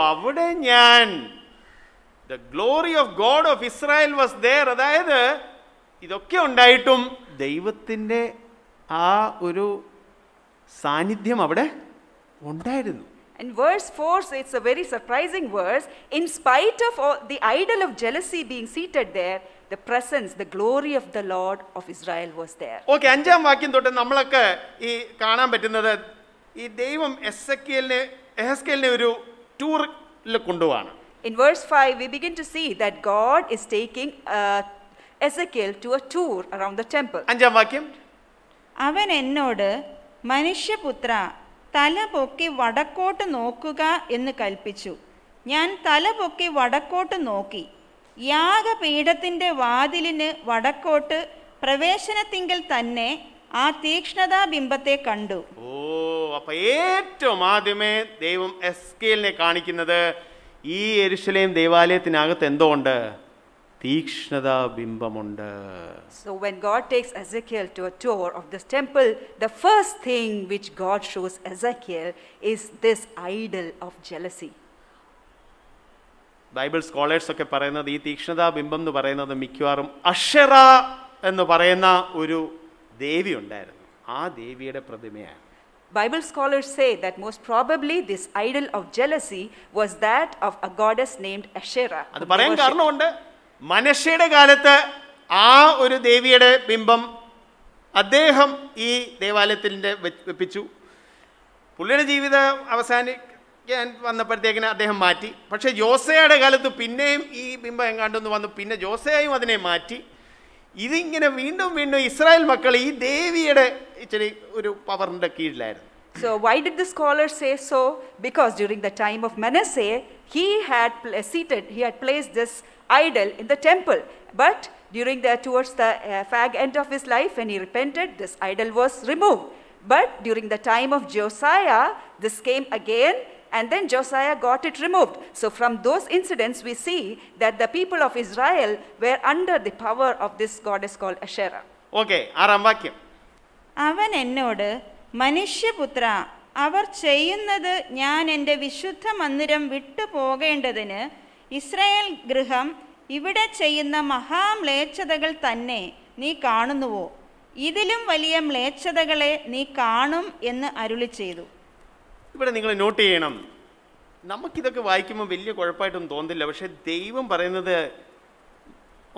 അവിടെ ഞാൻ the glory of God of Israel was there. അതായത് ഇതൊക്കെ ഉണ്ടായിട്ടും ദൈവത്തിൻ്റെ ആ ഒരു സാന്നിധ്യം അവിടെ ഉണ്ടായിരുന്നു. And verse 4, it's a very surprising verse. In spite of all, the idol of jealousy being seated there, the presence, the glory of the Lord of Israel was there. Okay, 5-ാം വാക്യം തൊട്ട് നമ്മളൊക്കെ ഈ കാണാൻ പറ്റുന്നത് ഈ ദൈവം എഹെസ്കേലിനെ ഒരു ടൂറിൽ കൊണ്ടുപോവാണ്. In verse 5, we begin to see that God is taking Ezekiel to a tour around the temple. 5-ാം വാക്യം. അവൻ എന്നോട്, മനുഷ്യപുത്ര, തല പൊക്കി വടക്കോട്ട് നോക്കുക എന്ന് കൽപ്പിച്ചു. ഞാൻ തല പൊക്കി വടക്കോട്ട് നോക്കി. യാഗപീഠത്തിൻ്റെ വാതിലിന് വടക്കോട്ട് പ്രവേശനത്തിങ്കൽ തന്നെ ആ തീക്ഷ്ണതാബിംബത്തെ കണ്ടു. അപ്പൊ ഏറ്റവും ആദ്യമേ ദൈവം എസ്കേലിനെ കാണിക്കുന്നത് ഈ യെരുശലേം ദേവാലയത്തിനകത്ത് എന്തോ ഉണ്ട്? തീക്ഷ്ണതാ ബിംബമുണ്ട്. So when God takes Ezekiel to a tour of this temple, the first thing which God shows Ezekiel is this idol of jealousy. Bible scholars ഒക്കെ പറയുന്നത് ഈ തീക്ഷ്ണതാ ബിംബം എന്ന് പറയുന്നത് മിക്കവാറും അക്ഷറ എന്ന് പറയുന്ന ഒരു ദേവി ഉണ്ടായിരുന്നു, ആ ദേവിയുടെ പ്രതിമയാണ്. Bible scholars say that most probably this idol of jealousy was that of a goddess named Asherah. അത് പറയാൻ കാരണമുണ്ട്. മനശ്ശയുടെ കാലത്ത് ആ ഒരു ദേവിയുടെ ബിംബം അദ്ദേഹം ഈ ദേവാലയത്തിൻ്റെ വെപ്പിച്ചു. പുള്ളിയുടെ ജീവിതം അവസാനിക്കാൻ വന്നപ്പോഴത്തേക്കിന് അദ്ദേഹം മാറ്റി. പക്ഷേ ജോസയുടെ കാലത്ത് പിന്നെയും ഈ ബിംബം എങ്ങാണ്ടൊന്ന് വന്നു. പിന്നെ ജോസയും അതിനെ മാറ്റി. ഇതിങ്ങനെ വീണ്ടും വീണ്ടും ഇസ്രായേൽ മക്കൾ ഈ ദേവിയുടെ ഇച്ചിരി ഒരു പവറിൻ്റെ കീഴിലായിരുന്നു. So why did the scholars say so? Because during the time of Manasseh, he had placed this idol in the temple. But towards the fag end of his life, when he repented, this idol was removed. But during the time of Josiah, this came again, and then Josiah got it removed. So from those incidents, we see that the people of Israel were under the power of this goddess called Asherah. Okay, 6-ാം വാക്യം. അവൻ എന്നോട്, മനുഷ്യപുത്ര, അവർ ചെയ്യുന്നത് ഞാൻ എൻ്റെ വിശുദ്ധ മന്ദിരം വിട്ടു പോകേണ്ടതിന് Israel ഗൃഹം ഇവിടെ ചെയ്യുന്ന മഹാമ്ലേച്ഛതകൾ തന്നെ നീ കാണുന്നുവോ? ഇതിലും വലിയ മ്ലേച്ഛതകളെ നീ കാണും എന്ന് അരുളി ചെയ്തു. ഇവിടെ നിങ്ങൾ നോട്ട് ചെയ്യണം, നമുക്കിതൊക്കെ വായിക്കുമ്പോൾ വലിയ കുഴപ്പമായിട്ടൊന്നും തോന്നില്ല. പക്ഷേ ദൈവം പറയുന്നത്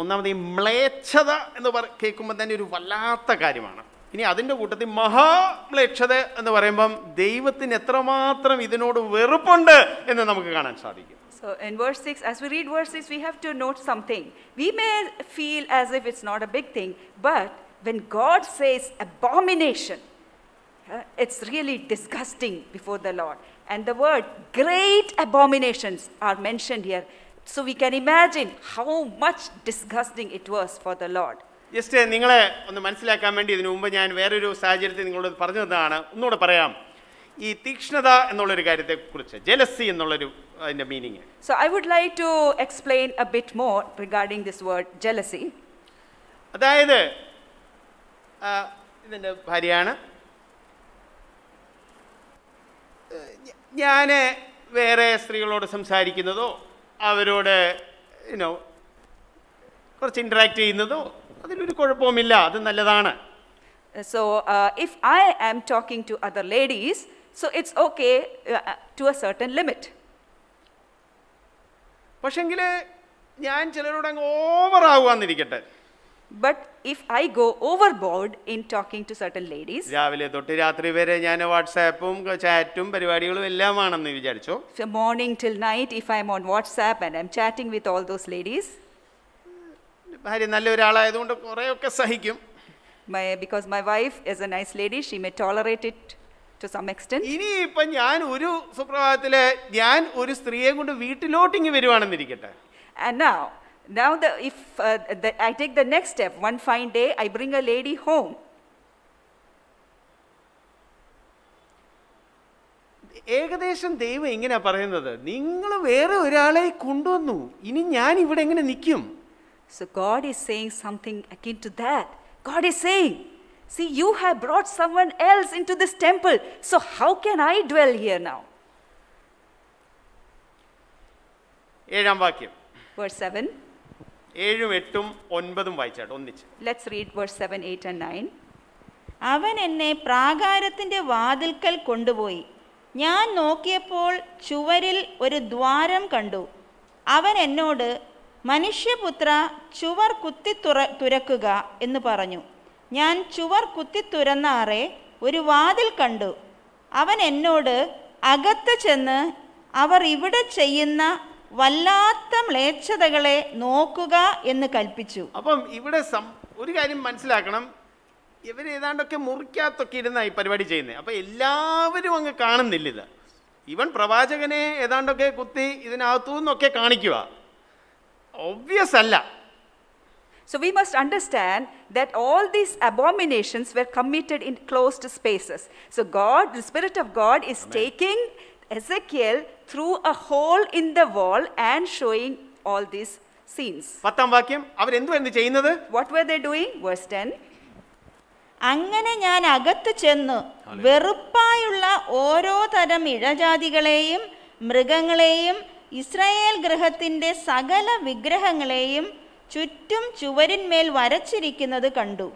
ഒന്നാമത് ഈ മ്ലേച്ഛത എന്ന് കേൾക്കുമ്പോൾ തന്നെ ഒരു വല്ലാത്ത കാര്യമാണ്. ഇനി അതിൻ്റെ കൂട്ടത്തിൽ മഹാമ്ലേച്ഛത എന്ന് പറയുമ്പം ദൈവത്തിന് എത്രമാത്രം ഇതിനോട് വെറുപ്പുണ്ട് എന്ന് നമുക്ക് കാണാൻ സാധിക്കും. So in verse 6, as we read verse 6, we have to note something. We may feel as if it's not a big thing, but when God says abomination, it's really disgusting before the Lord. And the word great abominations are mentioned here. So we can imagine how much disgusting it was for the Lord. Just നിങ്ങളെ ഒന്ന് മനസ്സിലാക്കാൻ വേണ്ടി ഇതിനു മുമ്പ് ഞാൻ വേറൊരു സാഹചര്യത്തിൽ നിങ്ങളോട് പറഞ്ഞു തന്നതാണ്. ഒന്നുകൂടെ പറയാം. ഈ തീക്ഷ്ണത എന്നുള്ളൊരു കാര്യത്തെക്കുറിച്ച്, ജലസി എന്നുള്ളൊരു അതിൻ്റെ meaning. So I would like to explain a bit more regarding this word jealousy. അതായത് ഇതിൻ്റെ ഭാര്യയാണ്, ഞാൻ വേറെ സ്ത്രീകളോട് സംസാരിക്കുന്നതോ അവരോട് കുറച്ച് ഇൻറ്ററാക്ട് ചെയ്യുന്നതോ അതിലൊരു കുഴപ്പവുമില്ല, അത് നല്ലതാണ്. So if I am talking to other ladies, so it's okay to a certain limit. പക്ഷെങ്കിൽ ഞാൻ ചിലരോട് അങ്ങ് ഓവറാകുവാന്നിരിക്കട്ടെ. But if I go overboard in talking to certain ladies, രാവിലെ തൊട്ട് രാത്രി വരെ ഞാൻ വാട്സാപ്പും ചാറ്റും പരിപാടികളും എല്ലാമാണെന്ന് വിചാരിച്ചോ, from morning till night, if I'm on WhatsApp and I'm chatting with all those ladies, ഭാര്യ നല്ല ഒരാളായതുകൊണ്ട് കുറേയൊക്കെ സഹിക്കും. because my wife is a nice lady, she may tolerate it to some extent. ഇനി ഇപ്പം ഞാൻ ഒരു സുപ്രഭാതത്തില് ഞാൻ ഒരു സ്ത്രീയെ കൊണ്ട് വീട്ടിലോട്ടിങ്ങി വരുവാണെന്നിരിക്കട്ടെ. And now if I take the next step, one fine day I bring a lady home. ഏകദേശം ദൈവം എങ്ങനെയാ പറയുന്നത്, നിങ്ങൾ വേറെ ഒരാളെ കൊണ്ടുവന്നു, ഇനി ഞാൻ ഇവിടെ എങ്ങനെ നിൽക്കും? So God is saying something akin to that. God is saying, see, you have brought someone else into this temple, so how can I dwell here now? 7-ാം വാക്യം. Verse 7. 7, 8, 9 വായിച്ചാട്ട് ഒന്നിച്ച്. Let's read verse 7, 8 and 9. അവൻ എന്നെ പ്രാകാരത്തിൻ്റെ വാതിൽക്കൽ കൊണ്ടുപോയി. ഞാൻ നോക്കിയപ്പോൾ ചുവരിൽ ഒരു ദ്വാരം കണ്ടു. അവൻ എന്നോട്, മനുഷ്യപുത്ര, ചുവർ കുത്തി തുരക്കുക എന്ന് പറഞ്ഞു. ഞാൻ ചുവർ കുത്തി തുറന്നാറെ ഒരു വാതിൽ കണ്ടു. അവൻ എന്നോട്, അകത്ത് ചെന്ന് അവർ ഇവിടെ ചെയ്യുന്ന വല്ലാത്ത മ്ലേച്ഛതകളെ നോക്കുക എന്ന് കൽപ്പിച്ചു. അപ്പം ഇവിടെ ഒരു കാര്യം മനസ്സിലാക്കണം, ഇവർ ഏതാണ്ടൊക്കെ മുറിക്കകത്തൊക്കെ ഇരുന്ന ഈ പരിപാടി ചെയ്യുന്നത്. അപ്പം എല്ലാവരും അങ്ങ് കാണുന്നില്ല ഇത്. ഇവൻ പ്രവാചകനെ ഏതാണ്ടൊക്കെ കുത്തി ഇതിനകത്തു നിന്നൊക്കെ കാണിക്കുക, ഒബ്വിയസ് അല്ല. So we must understand that all these abominations were committed in closed spaces. So God, the Spirit of God, is taking Ezekiel through a hole in the wall and showing all these scenes. 10-ാം വാക്യം. അവരെന്തുവായിരുന്നു ചെയ്യുന്നത്? What were they doing? Verse 10. അങ്ങനെ ഞാൻ അകത്ത് ചെന്നു വെറുപ്പായുള്ള ഓരോ തരം ഇഴജാതികളെയും മൃഗങ്ങളെയും Israel ഗൃഹത്തിൻ്റെ സകല വിഗ്രഹങ്ങളെയും ചുറ്റും ചുവരിന്മേൽ വരച്ചിരിക്കുന്നത് കണ്ടു.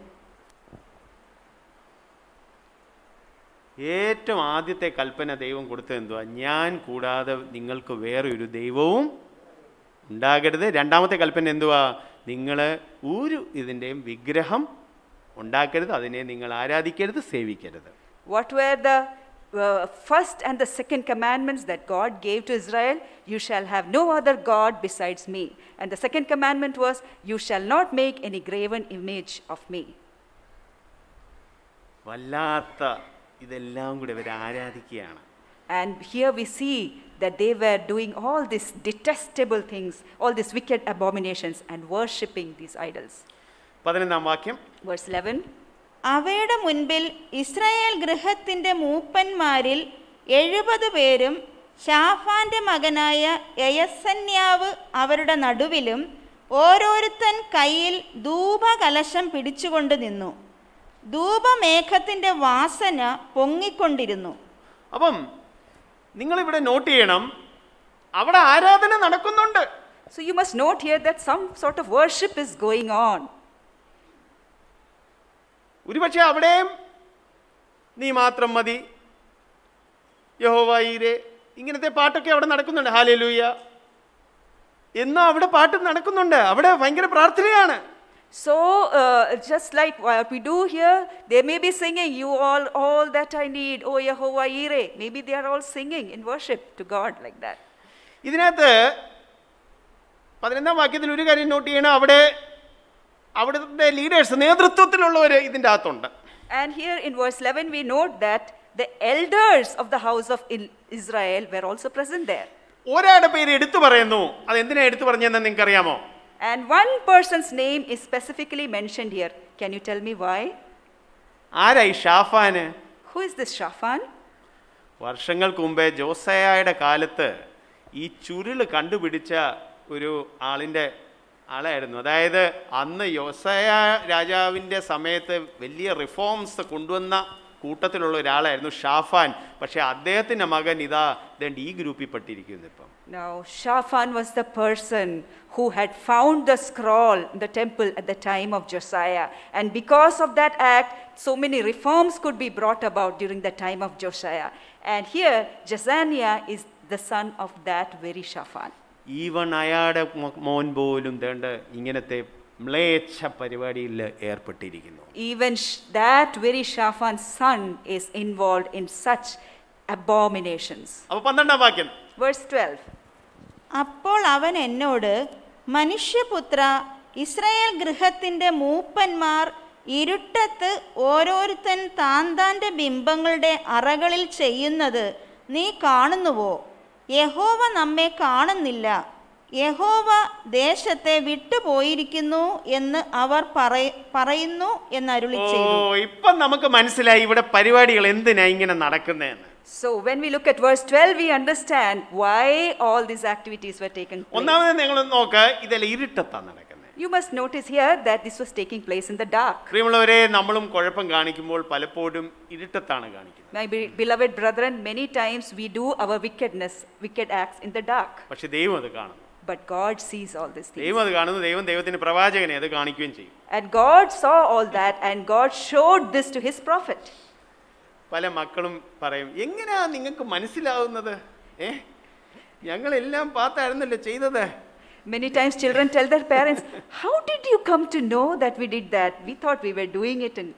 ഏറ്റവും ആദ്യത്തെ കൽപ്പന ദൈവം കൊടുത്തത് എന്തുവാ? ഞാൻ കൂടാതെ നിങ്ങൾക്ക് വേറെ ഒരു ദൈവവും ഉണ്ടാകരുത്. രണ്ടാമത്തെ കൽപ്പന എന്തുവാ? നിങ്ങൾ ഒരു ഇതിൻ്റെയും വിഗ്രഹം ഉണ്ടാക്കരുത്, അതിനെ നിങ്ങൾ ആരാധിക്കരുത്, സേവിക്കരുത്. What were the first and the second commandments that God gave to Israel? You shall have no other God besides me. And the second commandment was, you shall not make any graven image of me. വല്ലാത്ത ഇതെല്ലാം കൂടെ ഇവർ ആരാധിക്കുകയാണ്. And here we see that they were doing all these detestable things, all these wicked abominations, and worshipping these idols. 11-ാം വാക്യം. Verse 11. അവയുടെ മുൻപിൽ Israel ഗൃഹത്തിൻ്റെ മൂപ്പന്മാരിൽ 70 പേരും ശാഫാന്റെ മകനായ യയസന്യാവ് അവരുടെ നടുവിലും ഓരോരുത്തൻ കയ്യിൽ ധൂപകലശം പിടിച്ചുകൊണ്ട് നിന്നു. ധൂപമേഘത്തിൻ്റെ വാസന പൊങ്ങിക്കൊണ്ടിരുന്നു. അപ്പം നിങ്ങളിവിടെ നോട്ട് ചെയ്യണം, അവിടെ ആരാധന നടക്കുന്നുണ്ട്. So you must note here that some sort of worship is going on. ഒരുപക്ഷെ അവിടെയും നീ മാത്രം മതി, യഹോവ ഈരേ, ഇങ്ങനത്തെ പാട്ടൊക്കെ അവിടെ നടക്കുന്നുണ്ട്. ഹല്ലേലൂയ എന്നോ അവിടെ പാട്ട് നടക്കുന്നുണ്ട്. അവിടെ ഭയങ്കര പ്രാർത്ഥനയാണ്. So just like what we do here, they may be singing, you all that I need, oh Yehovah Yireh. Maybe they are all singing in worship to God like that. ഇതിനകത്ത് 11-ാം വാക്യത്തിൽ ഒരു കാര്യം നോട്ട് ചെയ്യണം, അവിടുത്തെ leaders, നേതൃത്വത്തിലുള്ളവർ ഇതിൻ്റെ അകത്തുണ്ട്. And here in verse 11 we note that the elders of the house of Israel were also present there. ഒരാളുടെ പേര് എടുത്തു പറയുന്നു. അത് എന്തിനാ എടുത്തു പറഞ്ഞതെന്ന് നിങ്ങൾക്ക് അറിയാമോ? And one person's name is specifically mentioned here. Can you tell me why? ആരായി ഷാഫാന്? Who is this Shaphan? വർഷങ്ങൾക്ക് മുമ്പേ ജോസയായുടെ കാലത്ത് ഈ ചുരുള് കണ്ടുപിടിച്ച ഒരു ആളായിരുന്നു. അതായത് അന്ന് യോസയ രാജാവിൻ്റെ സമയത്ത് വലിയ റിഫോംസ് കൊണ്ടുവന്ന കൂട്ടത്തിലുള്ള ഒരാളായിരുന്നു ഷാഫാൻ. പക്ഷേ അദ്ദേഹത്തിൻ്റെ മകൻ ഇതാ ഈ ഗ്രൂപ്പിൽ പെട്ടിരിക്കുന്നു ഇപ്പം. Now Shaphan was the person who had found the scroll in the temple at the time of Josiah, and because of that act so many reforms could be brought about during the time of Josiah. And here Jezaniah is the son of that very Shaphan. Even അയാളുടെ മോൻ പോലും ഇങ്ങനത്തെ മ്ലേച്ഛ പരിപാടിയിൽ ഏർപ്പെട്ടിരിക്കുന്നു. Even that very Shaphan's son is involved in such abominations. അപ്പോൾ 12-ാം വാക്യം. Verse 12. അപ്പോൾ അവൻ എന്നോട്, മനുഷ്യപുത്ര, ഇസ്രായേൽ ഗൃഹത്തിൻ്റെ മൂപ്പന്മാർ ഇരുട്ടത്ത് ഓരോരുത്തൻ താന്താൻ്റെ ബിംബങ്ങളുടെ അറകളിൽ ചെയ്യുന്നത് നീ കാണുന്നുവോ? യഹോവ നമ്മെ കാണുന്നില്ല, യഹോവ ദേശത്തെ വിട്ടുപോയിരിക്കുന്നു എന്ന് അവർ പറയുന്നു എന്നരുളി ചെയ്തു. ഇപ്പം നമുക്ക് മനസ്സിലായി ഇവിടെ പരിപാടികൾ എന്തിനാ ഇങ്ങനെ നടക്കുന്നതെന്ന്. So when we look at verse 12 we understand why all these activities were taken place. ഒന്നാമത് നിങ്ങൾ നോക്ക്, ഇതെല്ലാം ഇരുട്ടത്താണ് നടക്കുന്നത്. You must notice here that this was taking place in the dark. പ്രിയമുള്ളവരെ, നമ്മളും കുഴപ്പം കാണിക്കുമ്പോൾ പലപ്പോഴും ഇരുട്ടത്താണ് കാണിക്കുന്നത്. My beloved brethren, many times we do our wicked acts in the dark. പക്ഷെ ദൈവം അത് കാണുന്നു. But God sees all these things. ദൈവം അത് കാണുന്നു. ദൈവത്തിന്റെ പ്രവാചകനെ അത് കാണിക്കുകയും ചെയ്യും. And God saw all that and God showed this to his prophet. പല മക്കളും പറയും, എങ്ങനെയാ നിങ്ങൾക്ക് മനസ്സിലാവുന്നത്? ഞങ്ങളെല്ലാം പാത്തായിരുന്നല്ലോ ചെയ്തത്. Many times children tell their parents, how did you come to know that we did that? We thought we were doing it in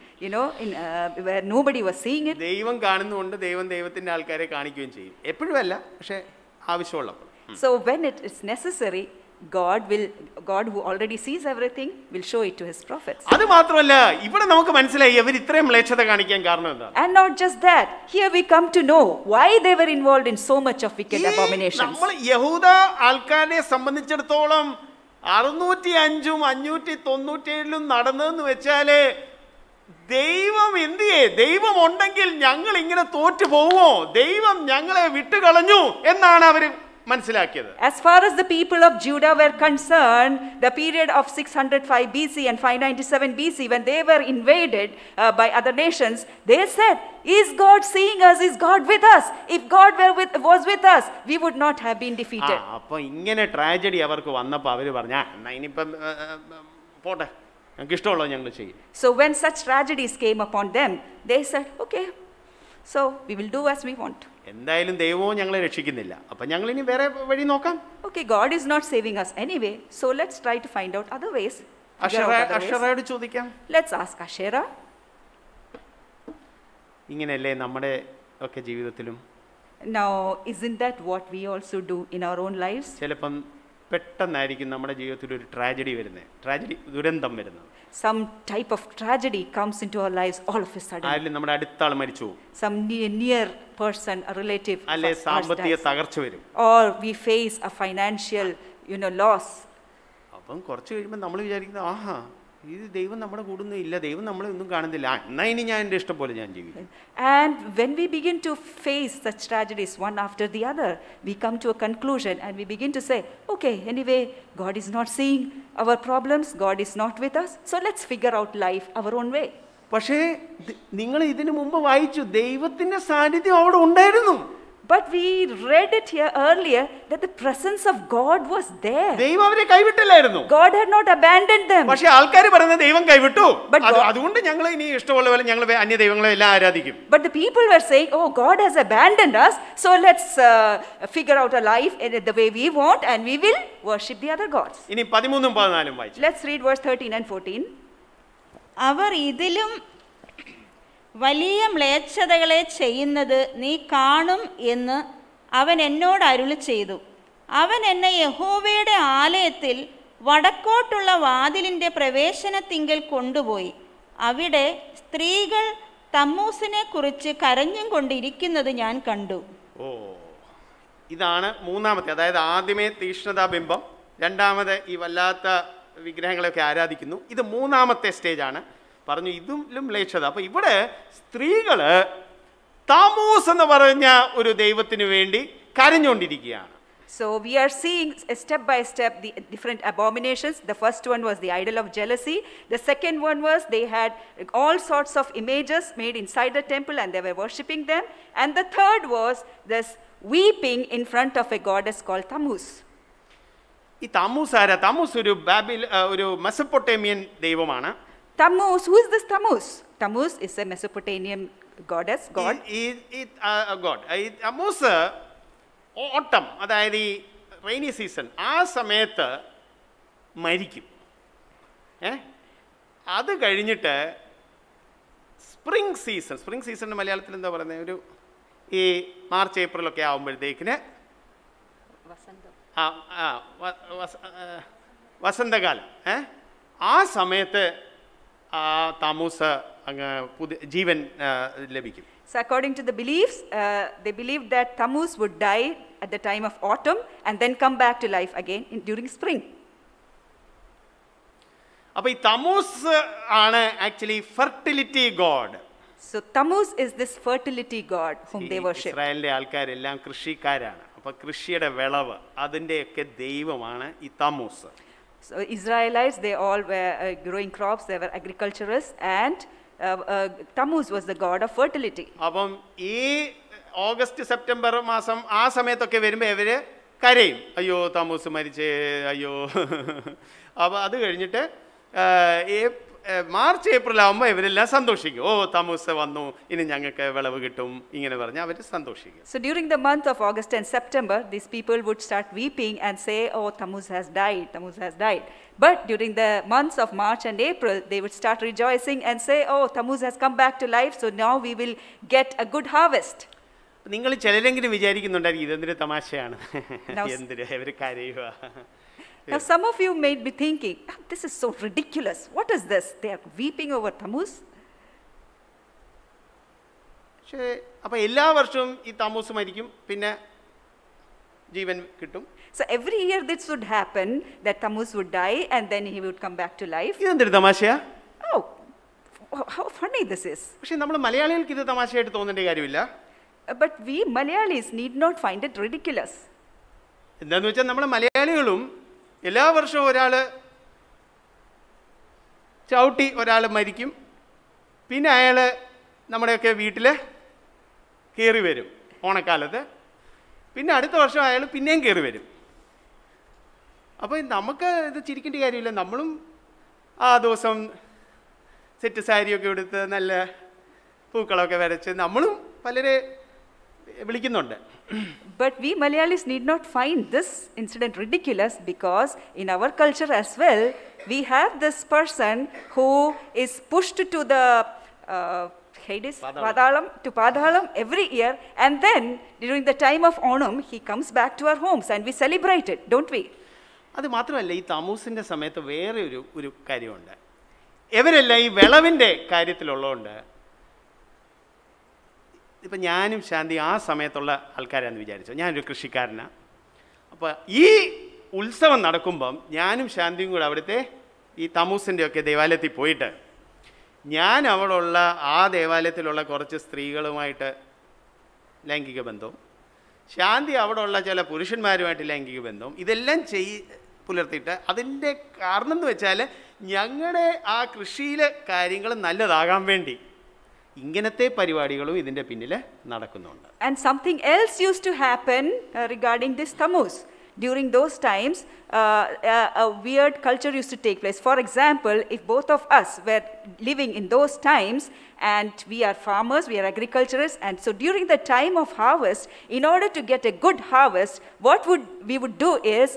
where nobody was seeing it. ദൈവം കാണുന്നുണ്ട്, ദൈവത്തിന്റെ ആൾക്കാരെ കാണിക്കുകയും ചെയ്യും. എപ്പോഴും അല്ല, പക്ഷെ ആവശ്യമുള്ളപ്പോൾ. So when it is necessary, God who already sees everything will show it to his prophets. അത് മാത്രമല്ല, ഇവിടെ നമുക്ക് മനസ്സിലായി അവർ ഇത്രയും മ്ലേച്ഛത കാണിക്കാൻ കാരണം എന്താണ്. And not just that, here we come to know why they were involved in so much of wicked abominations. നമ്മൾ യഹൂദ ആൾക്കാരെ സംബന്ധിച്ചിടത്തോളം 605 597 നടന്നതെന്ന് വെച്ചാല് ദൈവം എന്തിയേ, ദൈവം ഉണ്ടെങ്കിൽ ഞങ്ങൾ ഇങ്ങനെ തോറ്റു പോവോ, ദൈവം ഞങ്ങളെ വിട്ടുകളഞ്ഞു എന്നാണ് അവർ മനസ്സിലാക്കിയത്. As far as the people of Judah were concerned, the period of 605 BC and 597 BC, when they were invaded by other nations, they said, is God seeing us? Is God with us? If God was with us, we would not have been defeated. അപ്പോൾ ഇങ്ങനെ tragedy അവർക്ക് വന്നപ്പോൾ അവർ പറഞ്ഞ ഇനിയിപ്പം പോട്ടെ, ഞങ്ങൾക്ക് ഇഷ്ടമുള്ളത് ഞങ്ങൾ ചെയ്യും. So when such tragedies came upon them, they said, okay, so we will do as we want. എന്തായാലും ദൈവവും ഞങ്ങളെ രക്ഷിക്കുന്നില്ല, അപ്പം ഞങ്ങൾ ഇനി വേറെ വഴി നോക്കാം. Okay, God is not saving us anyway, so let's try to find out other ways. figure out other ways. അക്ഷറയോട് ചോദിക്കാം. Let's ask Ashera. ഇങ്ങനെയല്ലേ നമ്മുടെ ഒക്കെ ജീവിതത്തിലും? Now, isn't that what we also do in our own lives? ചിലപ്പം പെട്ടെന്നായിരിക്കും നമ്മുടെ ജീവിതത്തിൽ ഒരു tragedy വരുന്നത്, ദുരന്തം വരുന്നത്. Some type of tragedy comes into our lives all of a sudden. ആരെങ്കിലും നമ്മുടെ അടുത്ത ആൾ മരിച്ചു പോകും. Some near person, a relative, അല്ലെ സാമ്പത്തിക തകർച്ച വരും. or we face a financial, loss. അപ്പം കുറച്ച് കഴിയുമ്പോൾ നമ്മൾ വിചാരിക്കുന്നത്, ആഹാ, ഇത് ദൈവം നമ്മുടെ കൂടുന്നും ഇല്ല, ദൈവം നമ്മളെ ഒന്നും കാണുന്നില്ല, എന്നാ ഇനി ഞാൻ എൻ്റെ ഇഷ്ടം പോലെ ഞാൻ ജീവിക്കും. And when we begin to face such tragedies one after the other, we come to a conclusion and we begin to say, okay, anyway, God is not seeing our problems, God is not with us, so let's figure out life our own way. പക്ഷേ നിങ്ങൾ ഇതിനു മുമ്പ് വായിച്ചു, ദൈവത്തിന്റെ സാന്നിധ്യം അവിടെ ഉണ്ടായിരുന്നു. But we read it here earlier that the presence of God was there. ദൈവം അവരെ കൈവിട്ടില്ലായിരുന്നു. God had not abandoned them. പക്ഷേ ആൾക്കാർ പറയുന്നത് ദൈവം കൈവിട്ടു, അതുകൊണ്ട് ഞങ്ങൾ ഇനി ഇഷ്ടമുള്ള പോലെ ഞങ്ങൾ അന്യ ദൈവങ്ങളെ എല്ലാം ആരാധിക്കും. But the people were saying, oh, God has abandoned us, so let's figure out a life in the way we want and we will worship the other gods. ഇനി 13ഉം 14ഉം വായിച്ചു. Let's read verse 13 and 14. അവർ ഇതിലും വലിയ മ്ലേച്ഛതകളെ ചെയ്യുന്നത് നീ കാണും എന്ന് അവൻ എന്നോട് അരുളി ചെയ്തു. അവൻ എന്നെ യഹോവയുടെ ആലയത്തിൽ വടക്കോട്ടുള്ള വാതിലിൻ്റെ പ്രവേശനത്തിങ്കൽ കൊണ്ടുപോയി. അവിടെ സ്ത്രീകൾ തമ്മൂസിനെ കുറിച്ച് കരഞ്ഞും കൊണ്ടിരിക്കുന്നത് ഞാൻ കണ്ടു. ഓ, ഇതാണ് മൂന്നാമത്തെ, അതായത് ആദ്യമേ തീക്ഷ്ണതാബിംബം, രണ്ടാമത് ഈ വല്ലാത്ത വിഗ്രഹങ്ങളെയൊക്കെ ആരാധിക്കുന്നു. ഇത് മൂന്നാമത്തെ സ്റ്റേജാണ്. പറഞ്ഞു ഇതിലും മ്ലേച്ഛത. അപ്പൊ ഇവിടെ സ്ത്രീകള് താമൂസ് എന്ന് പറഞ്ഞ ഒരു ദൈവത്തിന് വേണ്ടി കരഞ്ഞുകൊണ്ടിരിക്കുകയാണ്. So we are seeing step by step the different abominations. The first one was the idol of jealousy. The second one was they had all sorts of images made inside the temple and they were worshipping them. And the third was this weeping in front of a goddess called Tammuz. ഈ താമൂസ് ആരാ? താമൂസ് ഒരു Mesopotamian ദൈവമാണ്. Tammuz, who is this Tammuz? Tammuz is a Mesopotamian goddess, god. താമൂസ് ഓട്ടം, അതായത് ഈ rainy season, ആ സമയത്ത് മരിക്കും. അത് കഴിഞ്ഞിട്ട് സ്പ്രിംഗ് സീസൺ മലയാളത്തിൽ എന്താ പറയുന്നത്, ഒരു ഈ മാർച്ച് ഏപ്രിലൊക്കെ ആകുമ്പോഴത്തേക്കിന് വസന്തകാലം, ആ സമയത്ത് താമൂസ് അങ്ങ് ജീവൻ ലഭിക്കും. So according to the beliefs, they believed that Tammuz would die at the time of autumn and then come back to life again during spring. അപ്പോൾ ഈ താമൂസ് ആണ് actually fertility God. So Tammuz is this fertility god whom they worship. ഇസ്രായേലിന്റെ ആൾക്കാരെല്ലാം കൃഷിക്കാരാണ്. അപ്പോൾ കൃഷിയുടെ വിളവ് അതിൻ്റെയൊക്കെ ദൈവമാണ് ഈ താമൂസ്. So Israelites, they all were growing crops, they were agriculturists, and Tammuz was the god of fertility. അപ്പം ഈ ഓഗസ്റ്റ് സെപ്റ്റംബർ മാസം ആ സമയത്തൊക്കെ വരുമ്പോൾ ഇവര് കരയും, അയ്യോ താമൂസ് മരിച്ചേ, അയ്യോ. അപ്പോൾ അത് കഴിഞ്ഞിട്ട് മാർച്ച് ഏപ്രിൽ ആകുമ്പോൾ ഇവരെല്ലാം സന്തോഷിക്കും, ഓ താമൂസ് വന്നു, ഇനി ഞങ്ങൾക്ക് വിളവ് കിട്ടും, ഇങ്ങനെ പറഞ്ഞ് അവർ സന്തോഷിക്കും. So during the month of August and September, these people would start weeping and say, oh, Tammuz has died, Tammuz has died. But during the months of March and April, they would start rejoicing and say, oh, Tammuz has come back to life, so now we will get a good harvest. നിങ്ങൾ ചിലരെങ്കിലും വിചാരിക്കുന്നുണ്ടായിരിക്കും ഇതെന്തൊരു തമാശയാണ്, എന്തൊരു ഇവർ കരയുക. Now some of you may be thinking, this is so ridiculous. What is this? They are weeping over Tammuz. പക്ഷേ അപ്പോൾ എല്ലാ വർഷവും ഈ താമൂസ് മരിക്കും, പിന്നെ ജീവൻ കിട്ടും. So every year this would happen, that Tammuz would die and then he would come back to life. ഇതെന്തൊരു തമാശയാ? Oh, how funny this is. പക്ഷേ നമ്മൾ മലയാളികൾക്ക് ഇത് തമാശയായിട്ട് തോന്നേണ്ട കാര്യമില്ല. But we Malayalis need not find it ridiculous. എന്താന്ന് വെച്ചാൽ നമ്മൾ മലയാളികളും എല്ലാ വർഷവും ഒരാൾ ചവിട്ടി ഒരാൾ മരിക്കും, പിന്നെ അയാൾ നമ്മുടെയൊക്കെ വീട്ടിൽ കയറി വരും ഓണക്കാലത്ത്, പിന്നെ അടുത്ത വർഷം അയാൾ പിന്നെയും കയറി വരും. അപ്പോൾ നമുക്ക് ഇത് ചിരിക്കേണ്ട കാര്യമില്ല. നമ്മളും ആ ദിവസം സെറ്റ് സാരിയൊക്കെ എടുത്ത് നല്ല പൂക്കളൊക്കെ വരച്ച് നമ്മളും പലരെ വിളിക്കുന്നുണ്ട്. But we Malayalis need not find this incident ridiculous, because in our culture as well, we have this person who is pushed to the Hades, to Padalam every year, and then during the time of Onam, he comes back to our homes and we celebrate it, don't we? അത് മാത്രമല്ല, ഈ തമൂസിൻ്റെ സമയത്ത് വേറെ ഒരു കാര്യമുണ്ട്. ഇവരെല്ലാം ഈ വിളവിൻ്റെ കാര്യത്തിലുള്ളതുകൊണ്ട്, ഇപ്പം ഞാനും ശാന്തി ആ സമയത്തുള്ള ആൾക്കാരാണെന്ന് വിചാരിച്ചു. ഞാനൊരു കൃഷിക്കാരനാണ്. അപ്പോൾ ഈ ഉത്സവം നടക്കുമ്പം ഞാനും ശാന്തിയും കൂടെ അവിടുത്തെ ഈ തമൂസിൻ്റെ ഒക്കെ ദേവാലയത്തിൽ പോയിട്ട്, ഞാൻ അവിടെയുള്ള ആ ദേവാലയത്തിലുള്ള കുറച്ച് സ്ത്രീകളുമായിട്ട് ലൈംഗിക ബന്ധവും, ശാന്തി അവിടെയുള്ള ചില പുരുഷന്മാരുമായിട്ട് ലൈംഗിക ബന്ധവും, ഇതെല്ലാം പുലർത്തിയിട്ട്, അതിൻ്റെ കാരണം എന്ന് വെച്ചാൽ ഞങ്ങളുടെ ആ കൃഷിയിലെ കാര്യങ്ങൾ നല്ലതാകാൻ വേണ്ടി ഇങ്ങനത്തെ പരിപാടികളും ഇതിൻ്റെ പിന്നിൽ നടക്കുന്നുണ്ട്. And something else used to happen regarding this Tammuz. During those times, a weird culture used to take place. For example, if both of us were living in those times, and we are farmers, we are agriculturists, and so during the time of harvest, in order to get a good harvest, what we would do is,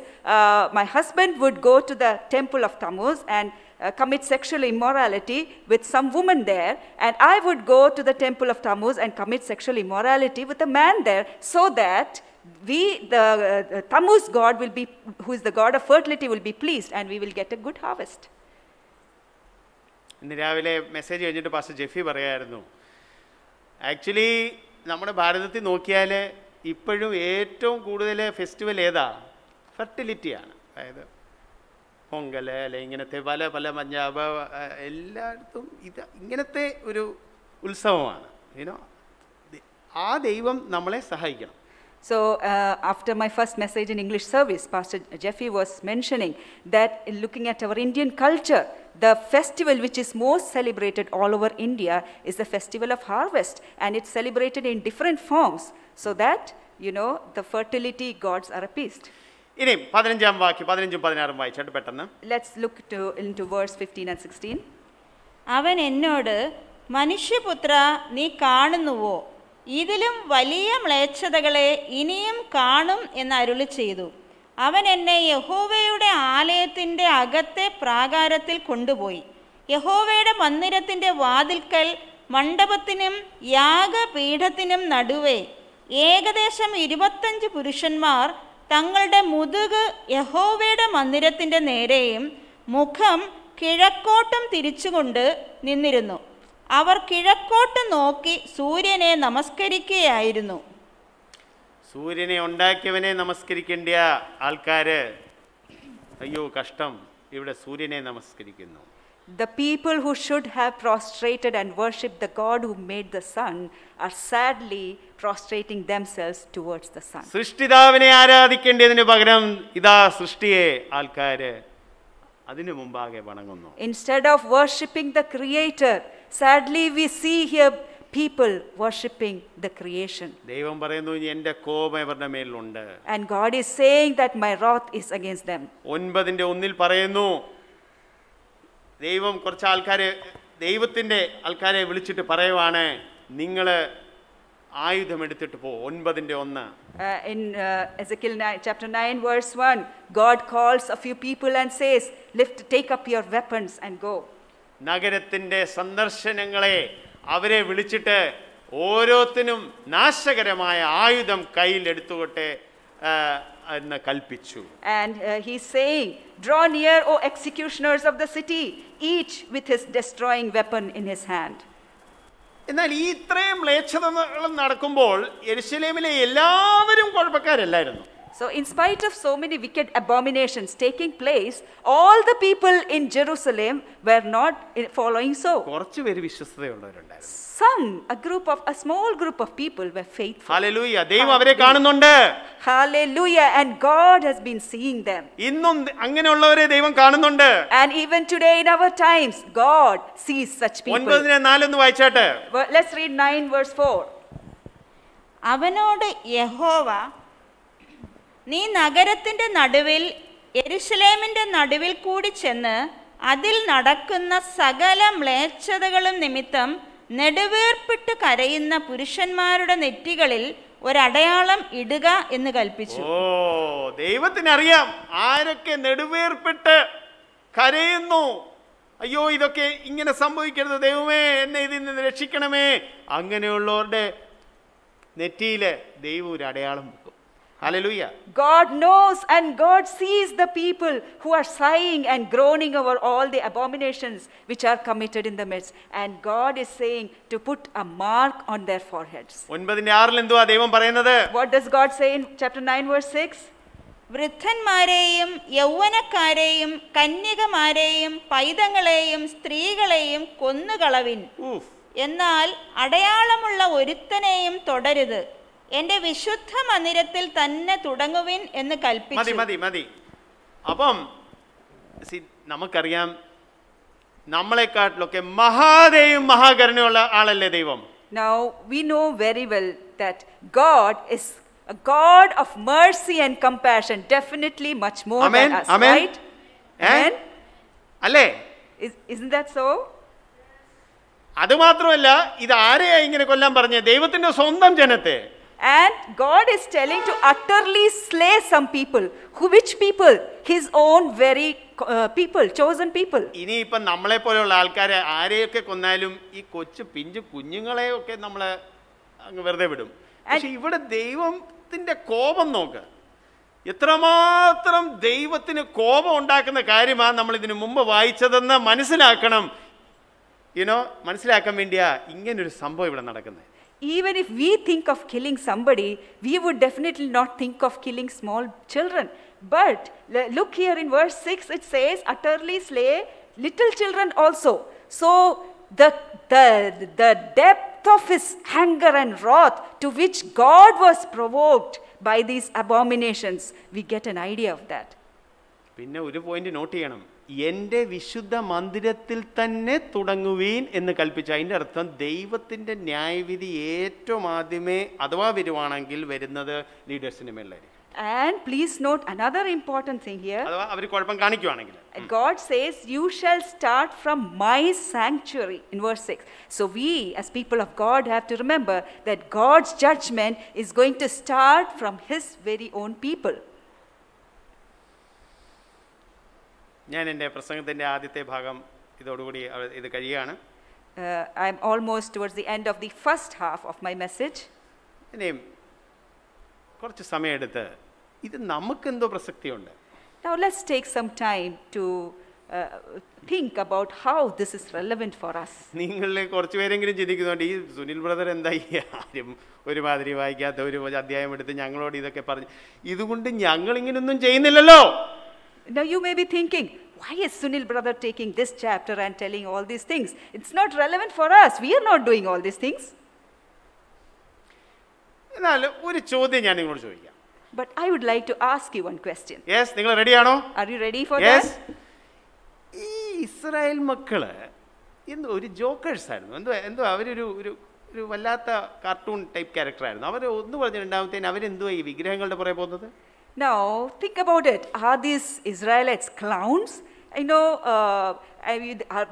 my husband would go to the temple of Tammuz and commit sexual immorality with some woman there, and I would go to the temple of Tammuz and commit sexual immorality with a man there, so that the Tammuz god will be, who is the god of fertility, will be pleased, and we will get a good harvest. ഇന്ന് രാവിലെ message കഴിഞ്ഞിട്ട് pastor Jeffy പറയായിരുന്നു, actually നമ്മുടെ ഭാരതത്തിൽ നോക്കിയാൽ ഇപ്പോഴും ഏറ്റവും കൂടുതൽ ഫെസ്റ്റിവൽ ഏതാ? ഫെർട്ടിലിറ്റിയാണ്. അതായത് പൊങ്കൽ, അല്ലെ ഇങ്ങനത്തെ പല പല പഞ്ചാബ് എല്ലായിടത്തും ഇങ്ങനത്തെ ഒരു ഉത്സവമാണ്. ആ ദൈവം നമ്മളെ സഹായിക്കണം. So after my first message in English service, Pastor Jeffy was mentioning that looking at our Indian culture, the festival which is most celebrated all over India is the festival of harvest, and it's celebrated in different forms, so that, the fertility gods are appeased. ഇനി 15-ാം വാക്യം 15-ഉം 16-ഉം വായിച്ചിട്ട് പെട്ടെന്ന്. Let's look into verse 15 and 16. അവൻ എന്നോട്, മനുഷ്യപുത്ര, നീ കാണുന്നുവോ? ഇതിലും വലിയ മ്ലേച്ഛതകളെ ഇനിയും കാണും എന്ന് അരുളി ചെയ്തു. അവൻ എന്നെ യഹോവയുടെ ആലയത്തിൻ്റെ അകത്തെ പ്രാകാരത്തിൽ കൊണ്ടുപോയി. യഹോവയുടെ മന്ദിരത്തിൻ്റെ വാതിൽക്കൽ മണ്ഡപത്തിനും യാഗപീഠത്തിനും നടുവേ ഏകദേശം 25 പുരുഷന്മാർ തങ്ങളുടെ മുതുക് യഹോവയുടെ മന്ദിരത്തിൻ്റെ നേരെയും മുഖം കിഴക്കോട്ടും തിരിച്ചുകൊണ്ട് നിന്നിരുന്നു. അവർ കിഴക്കോട്ട് നോക്കി സൂര്യനെ നമസ്കരിക്കുകയായിരുന്നു. സൂര്യനെ ഉണ്ടാക്കിയവനെ നമസ്കരിക്കേണ്ട ആൾക്കാര്, അയ്യോ കഷ്ടം, ഇവിടെ സൂര്യനെ നമസ്കരിക്കുന്നു. The people who should have prostrated and worshipped the God who made the sun are sadly prostrating themselves towards the sun. സൃഷ്ടിതാവിനെ ആരാധിക്കേണ്ടതിന് പകരം ഇതാ സൃഷ്ടിയെ ആൾക്കാര് അതിനു മുമ്പാകെ വണങ്ങുന്നു. Instead of worshipping the Creator, sadly we see here people worshipping the creation. ദൈവം പറയുന്നു, എൻ്റെ കോപം ഇവരുടെ മേലുണ്ട്. And God is saying that my wrath is against them. 9:1 പറയുന്നു, ദൈവം കുറച്ച് ആൾക്കാരെ, ദൈവത്തിൻ്റെ ആൾക്കാരെ വിളിച്ചിട്ട് പറയുവാണ്, നിങ്ങൾ ആയുധം എടുത്തിട്ട് പോ. 9:1. In Ezekiel chapter 9 verse 1, God calls a few people and says, take up your weapons and go. നഗരത്തിൻ്റെ സന്ദർശനങ്ങളെ അവരെ വിളിച്ചിട്ട് ഓരോത്തിനും നാശകരമായ ആയുധം കയ്യിൽ എടുത്തുകൊട്ടെ എന്ന് കൽപ്പിച്ചു. And he's saying, draw near, O executioners of the city, each with his destroying weapon in his hand. എന്നാൽ ഈ ഇത്രയും മ്ലേച്ഛതകൾ നടക്കുമ്പോൾ യെരുശലേമിലെ എല്ലാവരും കുഴപ്പക്കാരല്ലായിരുന്നു. So in spite of so many wicked abominations taking place, all the people in Jerusalem were not following so. കുറച്ച് പേര് വിശ്വസ്തയുള്ളവരുണ്ടായിരുന്നു. A small group of people were faithful. Hallelujah, ദൈവം അവരെ കാണുന്നുണ്ട്. Hallelujah, and God has been seeing them. ഇന്നും അങ്ങനെയുള്ളവരെ ദൈവം കാണുന്നുണ്ട്. And even today in our times, God sees such people. 9:4 വായിച്ചാട്ടെ. Let's read 9 verse 4. അവനോട് യഹോവ, നീ നഗരത്തിൻ്റെ നടുവിൽ യെരുശലേമിൻ്റെ നടുവിൽ കൂടി ചെന്ന് അതിൽ നടക്കുന്ന സകല മ്ലേച്ഛതകളും നിമിത്തം നെടുവീർപ്പിട്ട് കരയുന്ന പുരുഷന്മാരുടെ നെറ്റികളിൽ ഒരടയാളം ഇടുക എന്ന് കൽപ്പിച്ചു. ഓ, ദൈവത്തിനറിയാം ആരൊക്കെ നെടുവേർപ്പെട്ട് കരയുന്നു. അയ്യോ, ഇതൊക്കെ ഇങ്ങനെ സംഭവിക്കരുത്, ദൈവമേ എന്നെ ഇതിൽ നിന്ന് രക്ഷിക്കണമേ. അങ്ങനെയുള്ളവരുടെ നെറ്റിയിൽ ദൈവം ഒരു അടയാളം വെക്കും. Hallelujah. God knows and God sees the people who are sighing and groaning over all the abominations which are committed in the midst. And God is saying to put a mark on their foreheads. 9:6 എന്തുവാ ദൈവം പറയുന്നത്? What does God say in chapter 9 verse 6? വൃദ്ധന്മാരെയും യൗവനക്കാരെയും കന്യകമാരെയും പൈതങ്ങളെയും സ്ത്രീകളെയും കൊന്നുകളവിൻ. എന്നാൽ അടയാളമുള്ള ഒരുത്തനെയും തുടരുത്. എന്റെ വിശുദ്ധ മന്ദിരത്തിൽ തന്നെ തുടങ്ങുവിൻ എന്ന് കൽപ്പിച്ചു. മതി. അപ്പം നമുക്കറിയാം, നമ്മളെക്കാട്ടിലൊക്കെ മഹാദയും മഹാകരുണയുള്ള ആളല്ലേ ദൈവം. Now we know very well that God is a God of mercy and compassion, definitely much more than us, right? Amen. അല്ലേ? Isn't that so? അതുമാത്രമല്ല, ഇത് ആരെയാ ഇങ്ങനെ കൊല്ലാൻ പറഞ്ഞ? ദൈവത്തിന്റെ സ്വന്തം ജനത്തെ. And God is telling to utterly slay some people. Which people? His own very people, chosen people. ഇനിയിപ്പം നമ്മളെ പോലെയുള്ള ആൾക്കാരെ ആരെയൊക്കെ കൊന്നാലും ഈ കൊച്ചു പിഞ്ചു കുഞ്ഞുങ്ങളെയൊക്കെ നമ്മളെ അങ്ങ് വെറുതെ വിടും. പക്ഷെ ഇവിടെ ദൈവത്തിന്റെ കോപം നോക്ക്. എത്രമാത്രം ദൈവത്തിന് കോപം ഉണ്ടാക്കുന്ന കാര്യമാണ് നമ്മൾ ഇതിനു മുമ്പ് വായിച്ചതെന്ന് മനസ്സിലാക്കണം. മനസ്സിലാക്കാൻ വേണ്ടിയാ ഇങ്ങനൊരു സംഭവം ഇവിടെ നടക്കുന്നത്. Even if we think of killing somebody, we would definitely not think of killing small children. But look here in verse 6, it says, utterly slay little children also. So the depth of his anger and wrath to which God was provoked by these abominations, we get an idea of that. പിന്നെ ഒരു point not ചെയ്യണം. എൻ്റെ വിശുദ്ധ മന്ദിരത്തിൽ തന്നെ തുടങ്ങുവീൻ എന്ന് കൽപ്പിച്ച അതിൻ്റെ അർത്ഥം ദൈവത്തിൻ്റെ ന്യായവിധി ഏറ്റവും ആദ്യമേ അഥവാ വരുവാണെങ്കിൽ വരുന്നത് ലീഡേഴ്സിന് മേലായിരിക്കും. And please note another important thing here. അഥവാ അവർ കുഴപ്പം കാണിക്കുവാണെങ്കിൽ God says, you shall start from my sanctuary in verse 6. So we as people of God have to remember that God's judgment is going to start from his very own people. ഞാൻ എൻ്റെ പ്രസംഗത്തിൻ്റെ ആദ്യത്തെ ഭാഗം ഇതോടുകൂടി ഇത് കഴിയുകയാണ്. I'm almost towards the end of the first half of my message. ഇനിയും കുറച്ച് സമയമെടുത്ത് ഇത് നമുക്കെന്തോ പ്രസക്തിയുണ്ട്. Now let's take some time to think about how this is relevant for us. നിങ്ങളിൽ കുറച്ച് പേരെങ്കിലും ചിന്തിക്കുന്നുണ്ട്, ഈ സുനിൽ ബ്രദർ എന്തായി ആരും ഒരുമാതിരി വായിക്കാത്ത ഒരു അധ്യായം എടുത്ത് ഞങ്ങളോട് ഇതൊക്കെ പറഞ്ഞു, ഇതുകൊണ്ട് ഞങ്ങൾ ഇങ്ങനൊന്നും ചെയ്യുന്നില്ലല്ലോ. Now you may be thinking, why is Sunil brother taking this chapter and telling all these things? It's not relevant for us. We are not doing all these things. എന്നാൽ ഒരു ചോദ്യം ഞാൻ നിങ്ങളോട് ചോദിക്കാം. But I would like to ask you one question. Yes, നിങ്ങൾ റെഡിയാണോ? Are you ready for that? ഈ Israel മക്കള് എന്തോ ഒരു ജോക്കേഴ്സ് ആയിരുന്നു. എന്തോ അവരൊരു ഒരു വല്ലാത്ത കാർട്ടൂൺ ടൈപ്പ് ക്യാരക്ടർ ആയിരുന്നു. അവർ ഒന്ന് പറഞ്ഞ രണ്ടാമത്തേന് അവരെന്തോ ഈ വിഗ്രഹങ്ങളുടെ പുറകെ പോകുന്നത്. Now think about it. Are these Israelites clowns?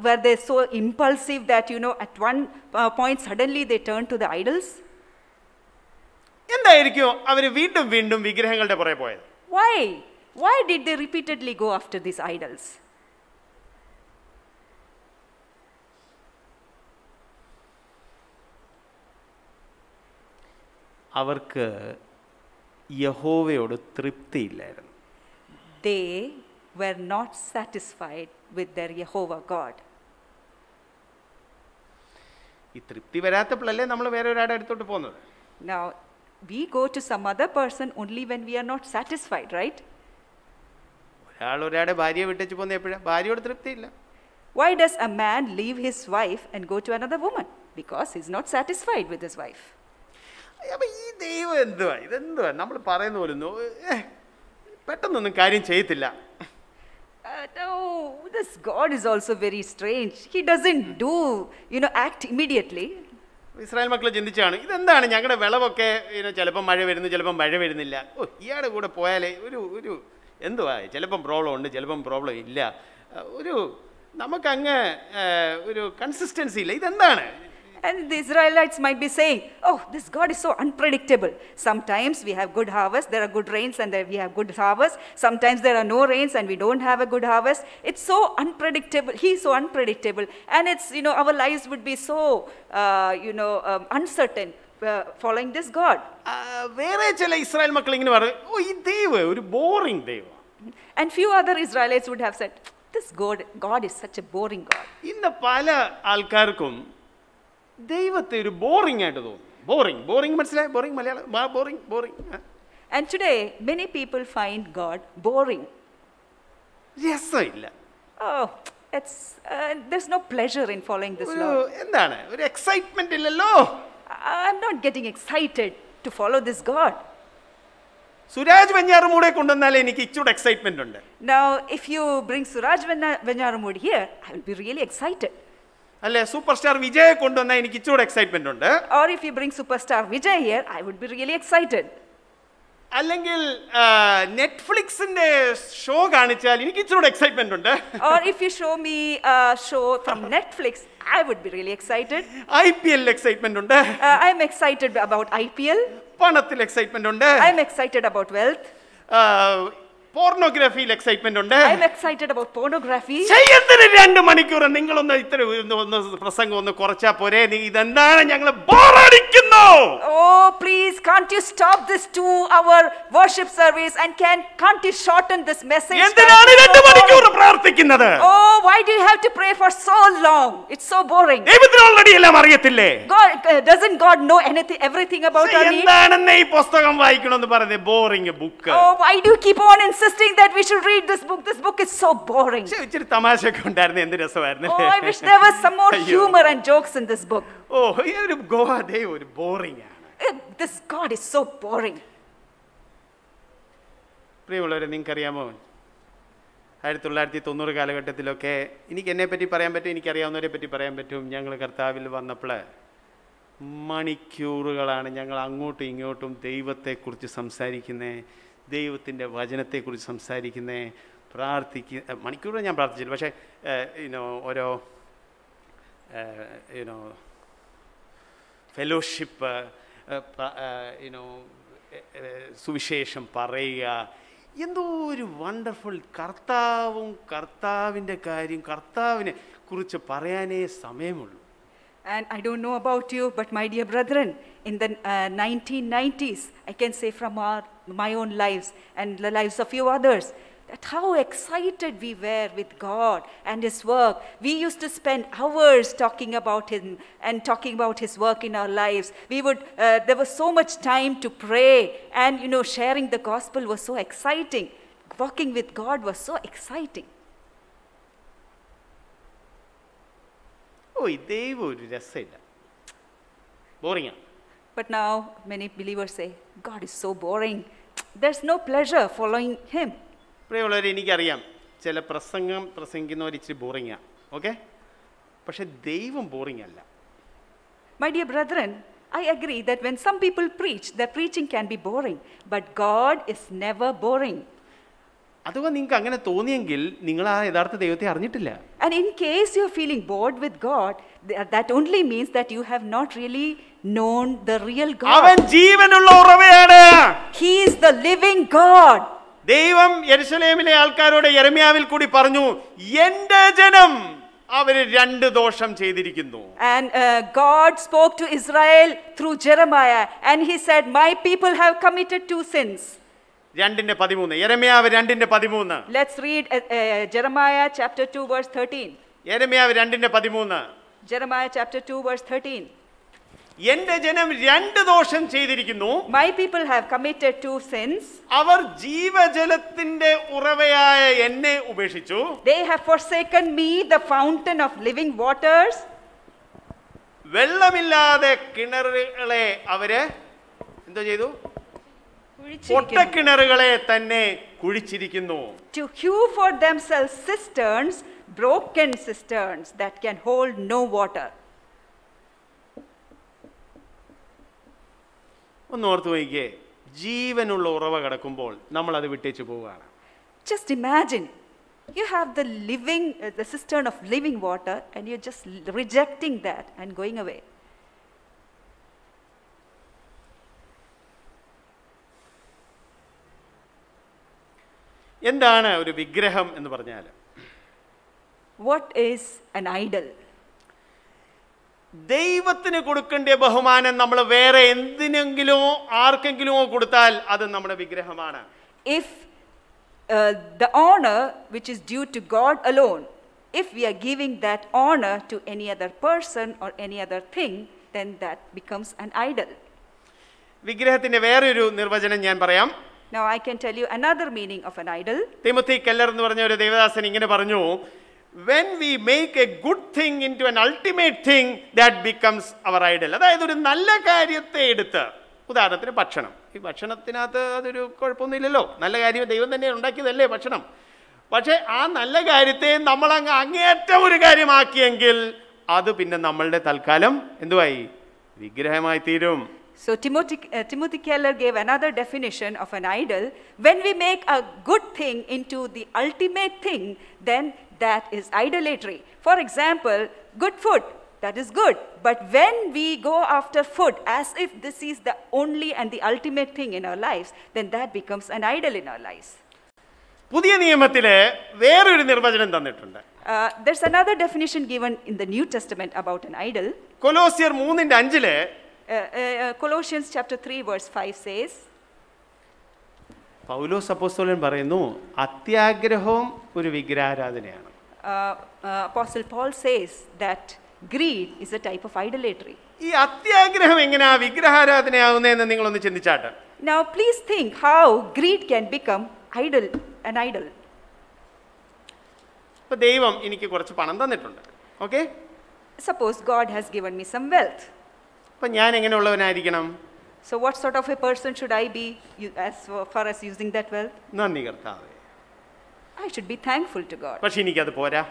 Were they so impulsive that at one point suddenly they turned to the idols? എന്തായിരിക്കും അവർ വീണ്ടും വീണ്ടും വിഗ്രഹങ്ങളുടെ പുറകെ പോയത്? Why did they repeatedly go after these idols? അവർക്ക് യഹോവയോട് തൃപ്തിയില്ലായിരുന്നു. They were not satisfied with their Jehovah God. ഈ തൃപ്തി വരാത്തപ്പോഴല്ലേ നമ്മൾ വേറെ ഒരാളുടെ അടുത്തോട്ട് പോകുന്നത്. Now we go to some other person only when we are not satisfied, right? ഒരാളുടെ ഭാര്യയെ വിട്ടേച്ച് പോകുന്ന എപ്പോഴാ? ഭാര്യയോട് തൃപ്തിയില്ല. Why does a man leave his wife and go to another woman? Because he's not satisfied with his wife. അപ്പൊ ഈ ദൈവം ഇതെന്തുവാ നമ്മൾ പറയുന്ന പോലും പെട്ടെന്നൊന്നും കാര്യം ചെയ്യത്തില്ല. No, this God is also very strange. He doesn't act immediately. Israel മക്കൾ ചിന്തിച്ചാണ്, ഇതെന്താണ് ഞങ്ങളുടെ വിളവൊക്കെ ചിലപ്പം മഴ വരുന്നു, ചിലപ്പം മഴ വരുന്നില്ല. ഇയാളുടെ കൂടെ പോയാലേ ഒരു എന്തുവാ, ചിലപ്പം പ്രോബ്ലം ഉണ്ട്, ചിലപ്പം പ്രോബ്ലം ഇല്ല, നമുക്കങ്ങ് ഒരു കൺസിസ്റ്റൻസി ഇല്ല, ഇതെന്താണ്? And the Israelites might be saying, oh, this God is so unpredictable. Sometimes we have good harvest, there are good rains and we have good harvest. Sometimes there are no rains and we don't have a good harvest. It's so unpredictable. He's so unpredictable. And it's, our lives would be so, uncertain following this God. വേറെ ചില Israel മക്കൾ ഇങ്ങനെ പറയും, ഓ ഈ ദൈവം ഒരു boring ദൈവം. And few other Israelites would have said, this God is such a boring God. ഇന്ന് പല ആൾക്കാർക്കും ദൈവത്തെ ഒരു ബോറിംഗ് ആയിട്ട് തോന്നും. ബോറിംഗ് മനസ്സിലായി? Boring Malayalam boring. And today many people find God boring. രസമില്ല. Oh, there's no pleasure in following this Lord. എന്താണ് ഒരു എക്സൈറ്റ്മെന്റ് ഇല്ലല്ലോ. I'm not getting excited to follow this God. Suraj വെഞ്ഞാറുമൂടെ കൊണ്ടുവന്നാൽ എനിക്ക് ഇച്ചൂടെ എക്സൈറ്റ്മെന്റ് ഉണ്ട്. Now if you bring Suraj Venyaramood here, I will be really excited. അല്ലെ super star വിജയെ കൊണ്ടുവന്നാൽ എനിക്ക് ഇച്ചൂടെ excitement ഉണ്ട്. Or if you bring superstar Vijay here, I would be really excited. അല്ലെങ്കിൽ നെറ്റ്ഫ്ലിക്സിന്റെ show കാണിച്ചാൽ എനിക്ക് ഇച്ചൂടെ എക്സൈറ്റ്മെന്റ് ഉണ്ട്. Or if you show me a show from Netflix, I would be really excited. IPL excitement ഉണ്ട്. I'm excited about IPL. പണത്തിൽ excitement ഉണ്ട്. I'm excited about wealth. പോർണോഗ്രാഫിയിൽ excitement ഉണ്ട്. I'm excited about pornography. ചെയ്യത്തിന് 2 മണിക്കൂർ നിങ്ങളൊന്ന് ഇത്ര ഒന്ന് പ്രസംഗം ഒന്ന് കുറച്ചാ പോരെ? ഇതെന്താണ് ഞങ്ങൾ ബോറടിക്കുന്നു? Oh please, can't you stop this 2-hour worship service and can't you shorten this message? എന്തിനാണ് 2 മണിക്കൂർ പ്രാർത്ഥിക്കുന്നത്? Oh, why do you have to pray for so long? It's so boring. ദൈവത്തിന് ഓൾറെഡി എല്ലാം അറിയത്തില്ലേ? Doesn't God know everything about our needs? എന്താണെന്ന് ഈ പുസ്തകം വായിക്കണമെന്ന് പറഞ്ഞേ? Boring book. Oh, why do you keep on insisting that we should read this book? This book is so boring. ഇച്ചിരി തമാശയൊക്കെ ഉണ്ടായിരുന്നു, എന്ത് രസമായിരുന്നു. Oh, I wish there was some more humor and jokes in this book. ഓ ഈ ഒരു ഗോവാദേ ഒരു boring ആണ്. This God is so boring. പ്രിയമുള്ളവരെ, നിങ്ങൾക്കറിയാമോ 1990 കാലഘട്ടത്തിലൊക്കെ എനിക്ക് എന്നെപ്പറ്റി പറയാൻ പറ്റും, എനിക്കറിയാവുന്നവരെ പറ്റി പറയാൻ പറ്റും. ഞങ്ങൾ കർത്താവിൽ വന്നപ്പോൾ മണിക്കൂറുകളാണ് ഞങ്ങൾ അങ്ങോട്ടും ഇങ്ങോട്ടും ദൈവത്തെക്കുറിച്ച് സംസാരിക്കുന്നത്, ദൈവത്തിൻ്റെ വചനത്തെക്കുറിച്ച് സംസാരിക്കുന്നത്, മണിക്കൂറുകൾ ഞാൻ പ്രാർത്ഥിച്ചില്ല. പക്ഷേ ഓരോ ഫെലോഷിപ്പ്, സുവിശേഷം പറയുക, എന്തോ ഒരു വണ്ടർഫുൾ. കർത്താവിൻ്റെ കാര്യം, കർത്താവിനെ കുറിച്ച് പറയാനേ സമയമുള്ളൂ. And I don't know about you, but my dear brethren, in the 1990s, I can say from my own lives and the lives of few others, that how excited we were with God and His work. We used to spend hours talking about Him and talking about His work in our lives. There was so much time to pray, and sharing the gospel was so exciting. Walking with God was so exciting. ദൈവം ഒരു രസമില്ല, boring. But now many believers say God is so boring. There's no pleasure following Him. പ്രിയമുള്ളവരെ, എനിക്കറിയാം ചില പ്രസംഗിക്കുന്നവർ ഇച്ചിരി ബോറിംഗാണ്, okay? പക്ഷെ ദൈവം boring അല്ല. My dear brethren, I agree that when some people preach, their preaching can be boring, but God is never boring. അഥവാ നിങ്ങൾക്ക് അങ്ങനെ തോന്നിയെങ്കിൽ നിങ്ങൾ ആ യഥാർത്ഥ ദൈവത്തെ അറിഞ്ഞിട്ടില്ല. And in case you're feeling bored with God, that only means that you have not really known the real God. അവൻ ജീവനുള്ള ഉറവയാണ്. He is the living God. ദൈവം യെരുശലേമിലെ ആൾക്കാരോട് യെരമ്യാവിൽ കൂടി പറഞ്ഞു, എന്റെ ജനം അവര് 2 ദോഷം ചെയ്തിരിക്കുന്നു. And God spoke to Israel through Jeremiah, and He said, my people have committed 2 sins. 2:13, യെരമ്യാവ് 2:13. Let's read Jeremiah chapter 2 verse 13. യെരമ്യാവ് 2:13. Jeremiah chapter 2 verse 13. എന്റെ ജനം 2 ദോഷം ചെയ്തിരിക്കുന്നു. My people have committed 2 sins. അവർ ജീവജലത്തിന്റെ ഉറവയായ എന്നെ ഉപേക്ഷിച്ചു. They have forsaken me, the fountain of living waters. വെള്ളമില്ലാതെ കിണറുകളെ അവര് എന്തോ ചെയ്തു? പൊട്ടക്കിണറുകളെ തന്നെ കുഴിച്ചിരിക്കുന്നു. To hew for themselves cisterns, broken cisterns that can hold no water. ഒന്ന് ഓർത്തു നോക്കിയേ, ജീവനുള്ള ഉറവ കിടക്കുമ്പോൾ നമ്മൾ അത് വിട്ടേച്ചു പോവുകയാണ്. Just imagine, you have the cistern of living water, and you're just rejecting that and going away. എന്താണ് ഒരു വിഗ്രഹം എന്ന് പറഞ്ഞാൽ? What is an idol? ദൈവത്തിന് കൊടുക്കേണ്ട ബഹുമാനം നമ്മൾ വേറെ എന്തിനെങ്കിലുമോ ആർക്കെങ്കിലുമോ കൊടുത്താൽ അത് നമ്മുടെ വിഗ്രഹമാണ്. If the honor which is due to God alone, if we are giving that honor to any other person or any other thing, then that becomes an idol. വിഗ്രഹത്തിന്റെ വേറൊരു നിർവചനം ഞാൻ പറയാം. Now I can tell you another meaning of an idol. Timothy Keller എന്ന് പറഞ്ഞ ഒരു ദേവദാസൻ ഇങ്ങനെ പറഞ്ഞു, when we make a good thing into an ultimate thing, that becomes our idol. അതായത് ഒരു നല്ല കാര്യത്തെ എടുത്ത്, ഉദാഹരണത്തിന് ഭക്ഷണം, ഈ ഭക്ഷണത്തിനകത്ത് അതൊരു കുഴപ്പമൊന്നുമില്ലല്ലോ, നല്ല കാര്യം ദൈവം തന്നെ ഉണ്ടാക്കിയതല്ലേ ഭക്ഷണം. പക്ഷേ ആ നല്ല കാര്യത്തെ നമ്മൾ അങ്ങ് അങ്ങേയറ്റം ഒരു കാര്യമാക്കിയെങ്കിൽ അത് പിന്നെ നമ്മളുടെ തൽക്കാലം എന്തുവായി? വിഗ്രഹമായി തീരും. So Timothy Keller gave another definition of an idol. When we make a good thing into the ultimate thing, then that is idolatry. For example, good food, that is good. But when we go after food as if this is the only and the ultimate thing in our lives, then that becomes an idol in our lives. പുതിയ നിയമത്തിലെ വേറൊരു നിർവചനം തന്നിട്ടുണ്ട്. There's another definition given in the New Testament about an idol. കൊലോസ്യർ 3:5 Colossians chapter 3 verse 5 says, പൗലോസ് അപ്പോസ്തലൻ പറയുന്നു, അത്യാഗ്രഹവും ഒരു വിഗ്രഹാരാധനയാണ്. Apostle Paul says that greed is a type of idolatry. ഈ അത്യാഗ്രഹം എങ്ങനെയാ വിഗ്രഹാരാധനയാവുന്നതെന്ന് നിങ്ങളൊന്ന് ചിന്തിച്ചാട്ടെ. Now please think how greed can become an idol. ഇപ്പൊ ദൈവം എനിക്ക് കുറച്ച് പണം തന്നിട്ടുണ്ട്, okay? Suppose God has given me some wealth. അപ്പൊ ഞാൻ എങ്ങനെയുള്ളവനായിരിക്കണം? So what sort of a person should I be as far as using that wealth? നന്ദി കർത്താവേ. I should be thankful to God. പക്ഷെ എനിക്കത് പോരാ,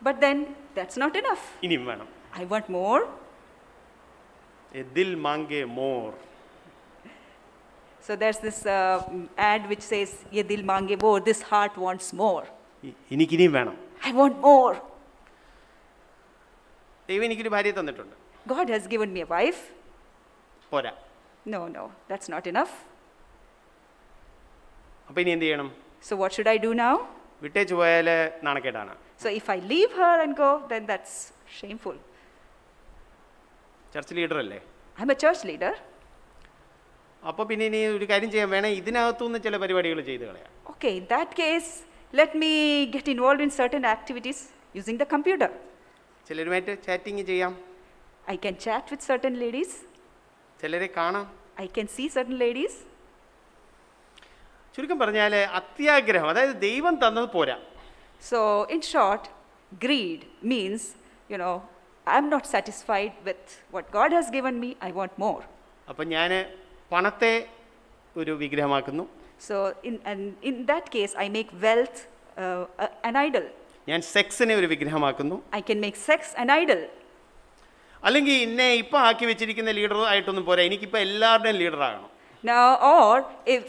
But then that's not enough. ഇനിയും വേണം. I want more. ദിൽ മാംഗെ more. So there's this ad which says, "Ye dil mange more," this heart wants more. എനിക്കിനിയും വേണം. I want more. ദൈവം എനിക്കൊരു ഭാര്യയെ തന്നിട്ടുണ്ട്, God has given me a wife. പോരാ. No, that's not enough. അപ്പൊ ഇനി എന്ത് ചെയ്യണം? So what should I do now? വിട്ടേച്ചു പോയാൽ നാണക്കേടാണ്. So if I leave her and go, then that's shameful. Church leader അല്ലേ? I'm a church leader. അപ്പോൾ പിന്നെ ഇനി ഒരു കാര്യം ചെയ്യാൻ വേണം, ഇതിനകത്തുനിന്ന് ചില പരിപാടികൾ ചെയ്ത് കളയാം. Okay, in that case, let me get involved in certain activities using the computer. ചിലരുമായിട്ട് ചാറ്റിങ് ചെയ്യാം. I can chat with certain ladies. ചിലരെ കാണാം. I can see certain ladies. ചുരുക്കം പറഞ്ഞാൽ അത്യാഗ്രഹം, അതായത് ദൈവം തന്നത് പോരാ. So in short, greed means, I'm not satisfied with what God has given me, I want more. അപ്പം ഞാൻ പണത്തെ ഒരു വിഗ്രഹമാക്കുന്നു. So in that case, I make wealth an idol. ഞാൻ സെക്സിനെ ഒരു വിഗ്രഹമാക്കുന്നു. I can make sex an idol. അല്ലെങ്കിൽ എന്നെ ഇപ്പം ആക്കി വെച്ചിരിക്കുന്ന ലീഡർ ആയിട്ടൊന്നും പോരാ, എനിക്കിപ്പോൾ എല്ലാവരുടെയും ലീഡറാകണം. Now, or if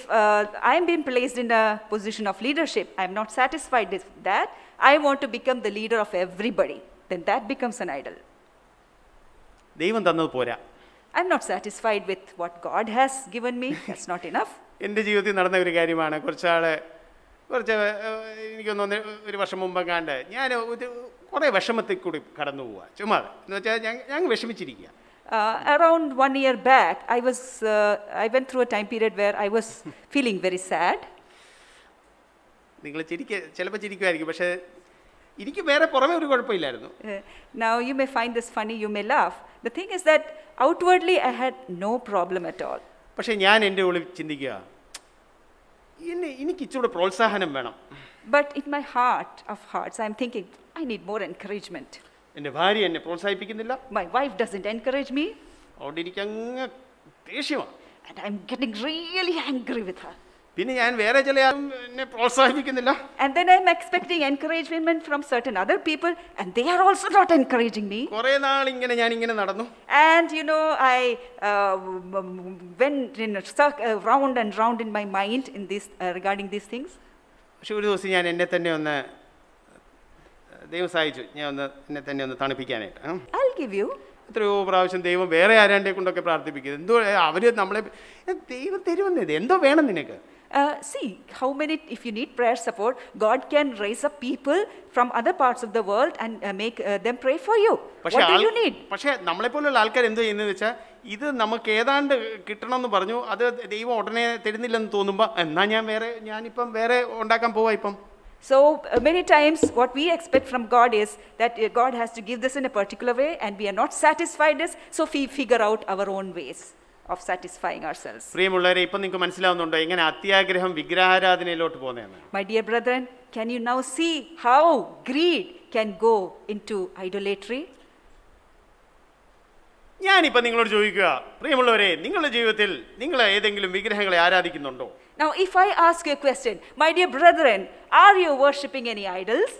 I'm being placed in a position of leadership, I'm not satisfied with that, I want to become the leader of everybody, then that becomes an idol. ദൈവം തന്നത് പോരാ. I'm not satisfied with what God has given me, that's not enough. എൻ്റെ ജീവിതത്തിൽ നടന്ന ഒരു കാര്യമാണ്. കുറച്ച് എനിക്കൊന്ന് ഒരു വർഷം മുമ്പ് കണ്ട് ഞാൻ കുറേ വിഷമത്തിൽ കൂടി കടന്നു പോവുക. ചുമ്മാ എന്ന് വെച്ചാൽ ഞാൻ വിഷമിച്ചിരിക്കുക. Around 1 year back, I went through a time period where I was feeling very sad. നിങ്ങൾ ചിലപ്പോൾ ചിരിക്കുമായിരിക്കും, പക്ഷേ എനിക്ക് വേറെ പുറമെ ഒരു കുഴപ്പമില്ലായിരുന്നു. Now you may find this funny, you may laugh. The thing is that outwardly I had no problem at all. പക്ഷേ ഞാൻ എൻ്റെ ഉള്ളിൽ ചിന്തിക്കുക, എനിക്ക് ഇച്ചിരി പ്രോത്സാഹനം വേണം. But in my heart of hearts, I'm thinking, I need more encouragement. എൻ്റെ ഭാര്യ എന്നെ പ്രോത്സാഹിപ്പിക്കുന്നില്ല. My wife doesn't encourage me. അതുകൊണ്ട് എനിക്ക് അങ്ങ് ദേഷ്യമാണ്. And I'm getting really angry with her. പിന്നെ ഞാൻ വേറെ ചില എന്നെ പ്രോത്സാഹിപ്പിക്കുന്നില്ല. And then I'm expecting encouragement from certain other people, and they are also not encouraging me. കുറേ നാൾ ഞാൻ ഇങ്ങനെ നടന്നു. And I went in round and round in my mind in this regarding these things. പക്ഷെ ഒരു ദിവസം ഞാൻ എന്നെ തന്നെ ഒന്ന് ദൈവം സഹായിച്ചു, ഞാൻ എന്നെ തന്നെ ഒന്ന് തണുപ്പിക്കാനായിട്ട്. I'll give you. എത്രയോ പ്രാവശ്യം ദൈവം വേറെ ആരാണ്ടെ കൊണ്ടൊക്കെ പ്രാർത്ഥിപ്പിക്കുന്നത്. എന്തോ അവർ നമ്മളെ ദൈവം തരുമെന്നത്, എന്തോ വേണം നിനക്ക്. See how many, if you need prayer support, God can raise up people from other parts of the world and make them pray for you. What do you need? പക്ഷേ നമ്മളെപ്പോലുള്ള ആൾക്കാർ എന്ത് ചെയ്യുന്നത് വെച്ചാൽ ഇത് നമുക്ക് ഏതാണ്ട് കിട്ടണമെന്ന് പറഞ്ഞു, അത് ദൈവം ഉടനെ തരുന്നില്ലെന്ന് തോന്നുമ്പോൾ ഞാനിപ്പം വേറെ ഉണ്ടാക്കാൻ പോവാ ഇപ്പം. So many times what we expect from God is that God has to give this in a particular way and we are not satisfied this, so we figure out our own ways of satisfying ourselves. പ്രിയമുള്ളവരെ, ഇപ്പം നിങ്ങൾക്ക് മനസ്സിലാവുന്നുണ്ടോ എങ്ങനെ അത്യാഗ്രഹം വിഗ്രഹാരാധനയിലോട്ട് പോകുന്നതെന്ന്? My dear brethren, can you now see how greed can go into idolatry? ഞാനിപ്പം നിങ്ങളോട് ചോദിക്കുക, പ്രിയമുള്ളവരെ, നിങ്ങളുടെ ജീവിതത്തിൽ നിങ്ങൾ ഏതെങ്കിലും വിഗ്രഹങ്ങളെ ആരാധിക്കുന്നുണ്ടോ? Now if I ask you a question, my dear brethren, are you worshipping any idols?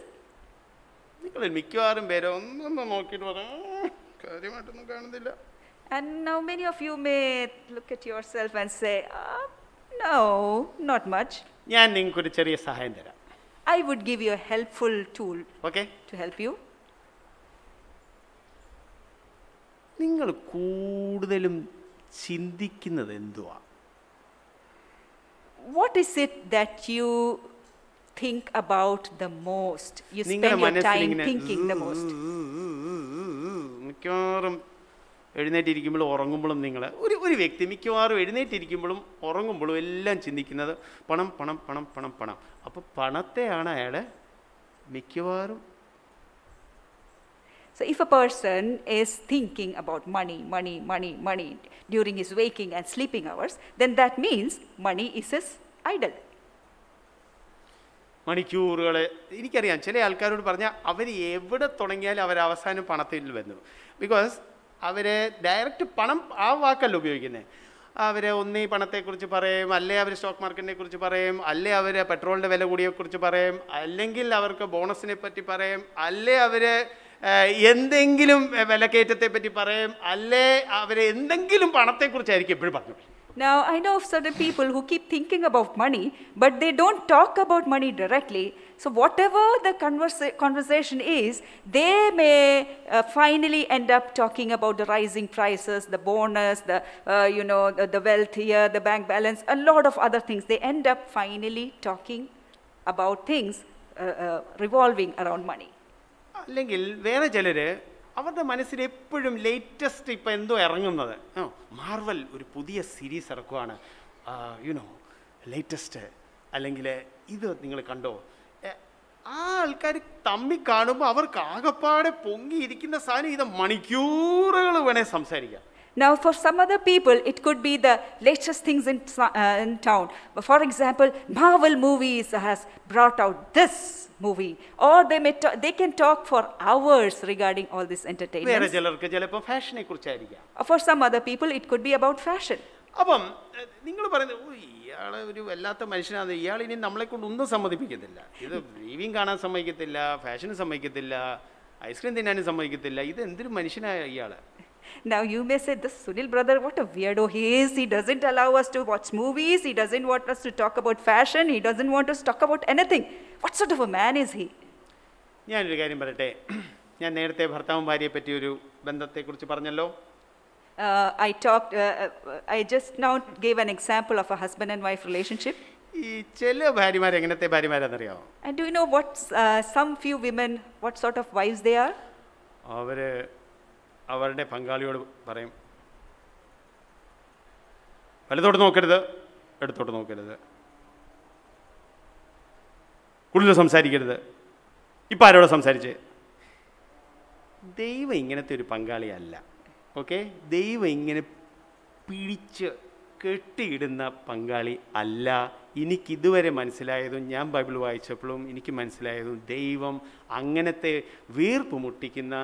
നിങ്ങൾ മിക്കവാറും പേരെ ഒന്നൊന്ന് നോക്കിയിട്ട് പറയാം, കാര്യമായിട്ടൊന്നും കാണുന്നില്ല. And now many of you may look at yourself and say, no, not much. ഞാൻ നിങ്ങൾക്കൊരു ചെറിയ സഹായം തരാം. I would give you a helpful tool to help you. നിങ്ങൾ കൂടുതലും ചിന്തിക്കുന്നത് എന്തുവാ? What is it that you think about the most? You spend your time thinking the most. മിക്കവാറും എഴുന്നേറ്റിരിക്കുമ്പോഴും ഉറങ്ങുമ്പോഴും നിങ്ങൾ ഒരു വ്യക്തി മിക്കവാറും എഴുന്നേറ്റിരിക്കുമ്പോഴും ഉറങ്ങുമ്പോഴും എല്ലാം ചിന്തിക്കുന്നത് പണം പണം പണം പണം പണം. അപ്പോൾ പണത്തെയാണ് അയാൾ മിക്കവാറും. So if a person is thinking about money, money, money, money during his waking and sleeping hours, then that means money is his idol. മണിക്കൂറുകൾ എനിക്കറിയാം, ചില ആൾക്കാരോട് പറഞ്ഞാൽ അവർ എവിടെ തുടങ്ങിയാലും അവർ അവസാനം പണത്തിൽ വന്നു. ബിക്കോസ് അവർ ഡയറക്റ്റ് പണം ആ വാക്കല്ല ഉപയോഗിക്കുന്നത്. അവർ ഒന്നീ പണത്തെക്കുറിച്ച് പറയും, അല്ലേ അവർ സ്റ്റോക്ക് മാർക്കറ്റിനെ കുറിച്ച് പറയും, അല്ലേ അവർ പെട്രോളിൻ്റെ വില കൂടിയെക്കുറിച്ച് പറയും, അല്ലെങ്കിൽ അവർക്ക് ബോണസിനെ പറ്റി പറയും, അല്ലേ അവർ എന്തെങ്കിലും വിലക്കയറ്റത്തെ പറ്റി പറയും, അല്ലേ അവർ എന്തെങ്കിലും പണത്തെക്കുറിച്ചായിരിക്കും എപ്പോഴും പറഞ്ഞു. Now I know of certain people who keep thinking about money, but they don't talk about money directly. So whatever the conversation is, they may finally end up talking about the rising prices, the bonus, the wealth here, the bank balance, a lot of other things. They end up finally talking about things revolving around money. അല്ലെങ്കിൽ വേറെ ചിലർ അവരുടെ മനസ്സിൽ എപ്പോഴും latest ഇപ്പം എന്തോ ഇറങ്ങുന്നത്, Marvel ഒരു പുതിയ സീരീസ് ഇറക്കുവാണ്, ലേറ്റസ്റ്റ്, അല്ലെങ്കിൽ ഇത് നിങ്ങൾ കണ്ടോ? ആ ആൾക്കാർ തമ്മിൽ കാണുമ്പോൾ അവർക്ക് ആകപ്പാടെ പൊങ്ങിയിരിക്കുന്ന സാധനം ഇത് മണിക്കൂറുകൾ വേണേൽ സംസാരിക്കാം. Now for some other people it could be the latest things in town. For example, Marvel movies has brought out this movie, or they can talk for hours regarding all this entertainment. വേറെ ചിലർക്ക് ചിലപ്പോൾ ഫാഷനെ കുറിച്ചായിരിക്കാം. For some other people it could be about fashion. അപ്പം നിങ്ങൾ പറയുന്നത് ഇയാൾ ഒരു വല്ലാത്ത മനുഷ്യനാണ്, ഇയാൾ ഇനി നമ്മളെ കൊണ്ട് ഒന്നും സമ്മതിപ്പിക്കത്തില്ല, ഇത് ടിവിയും കാണാൻ സമ്മതിക്കത്തില്ല, ഫാഷനും സമ്മതിക്കത്തില്ല, ഐസ്ക്രീം തിന്നാനും സമ്മതിക്കത്തില്ല, ഇത് എന്തൊരു മനുഷ്യനായ ഇയാൾ. Now you may say, this Sunil brother, what a weirdo he is. He doesn't allow us to watch movies. He doesn't want us to talk about fashion. He doesn't want us to talk about anything. What sort of a man is he? ഞാനൊരു കാര്യം പറയട്ടെ. ഞാൻ നേരത്തെ ഭർത്താവും ഭാര്യയെ പറ്റിയൊരു ബന്ധത്തെക്കുറിച്ച് പറഞ്ഞല്ലോ. I just now gave an example of a husband and wife relationship. ഈ ചില ഭാര്യമാർ എങ്ങനത്തെ ഭാര്യമാരാണെന്നറിയാമോ? And do you know what some few women, what sort of wives they are? അവർ അവരുടെ പങ്കാളിയോട് പറയും, വലത്തോട്ട് നോക്കരുത്, ഇടത്തോട്ട് നോക്കരുത്, കൂടുതൽ സംസാരിക്കരുത്, ഇപ്പം ആരോട് സംസാരിച്ച്. ദൈവം ഇങ്ങനത്തെ ഒരു പങ്കാളിയല്ല. ഓക്കെ, ദൈവം ഇങ്ങനെ പിടിച്ച് കെട്ടിയിടുന്ന പങ്കാളി അല്ല. എനിക്കിതുവരെ മനസ്സിലായതും ഞാൻ ബൈബിൾ വായിച്ചപ്പോഴും എനിക്ക് മനസ്സിലായതും ദൈവം അങ്ങനത്തെ വീർപ്പ് മുട്ടിക്കുന്ന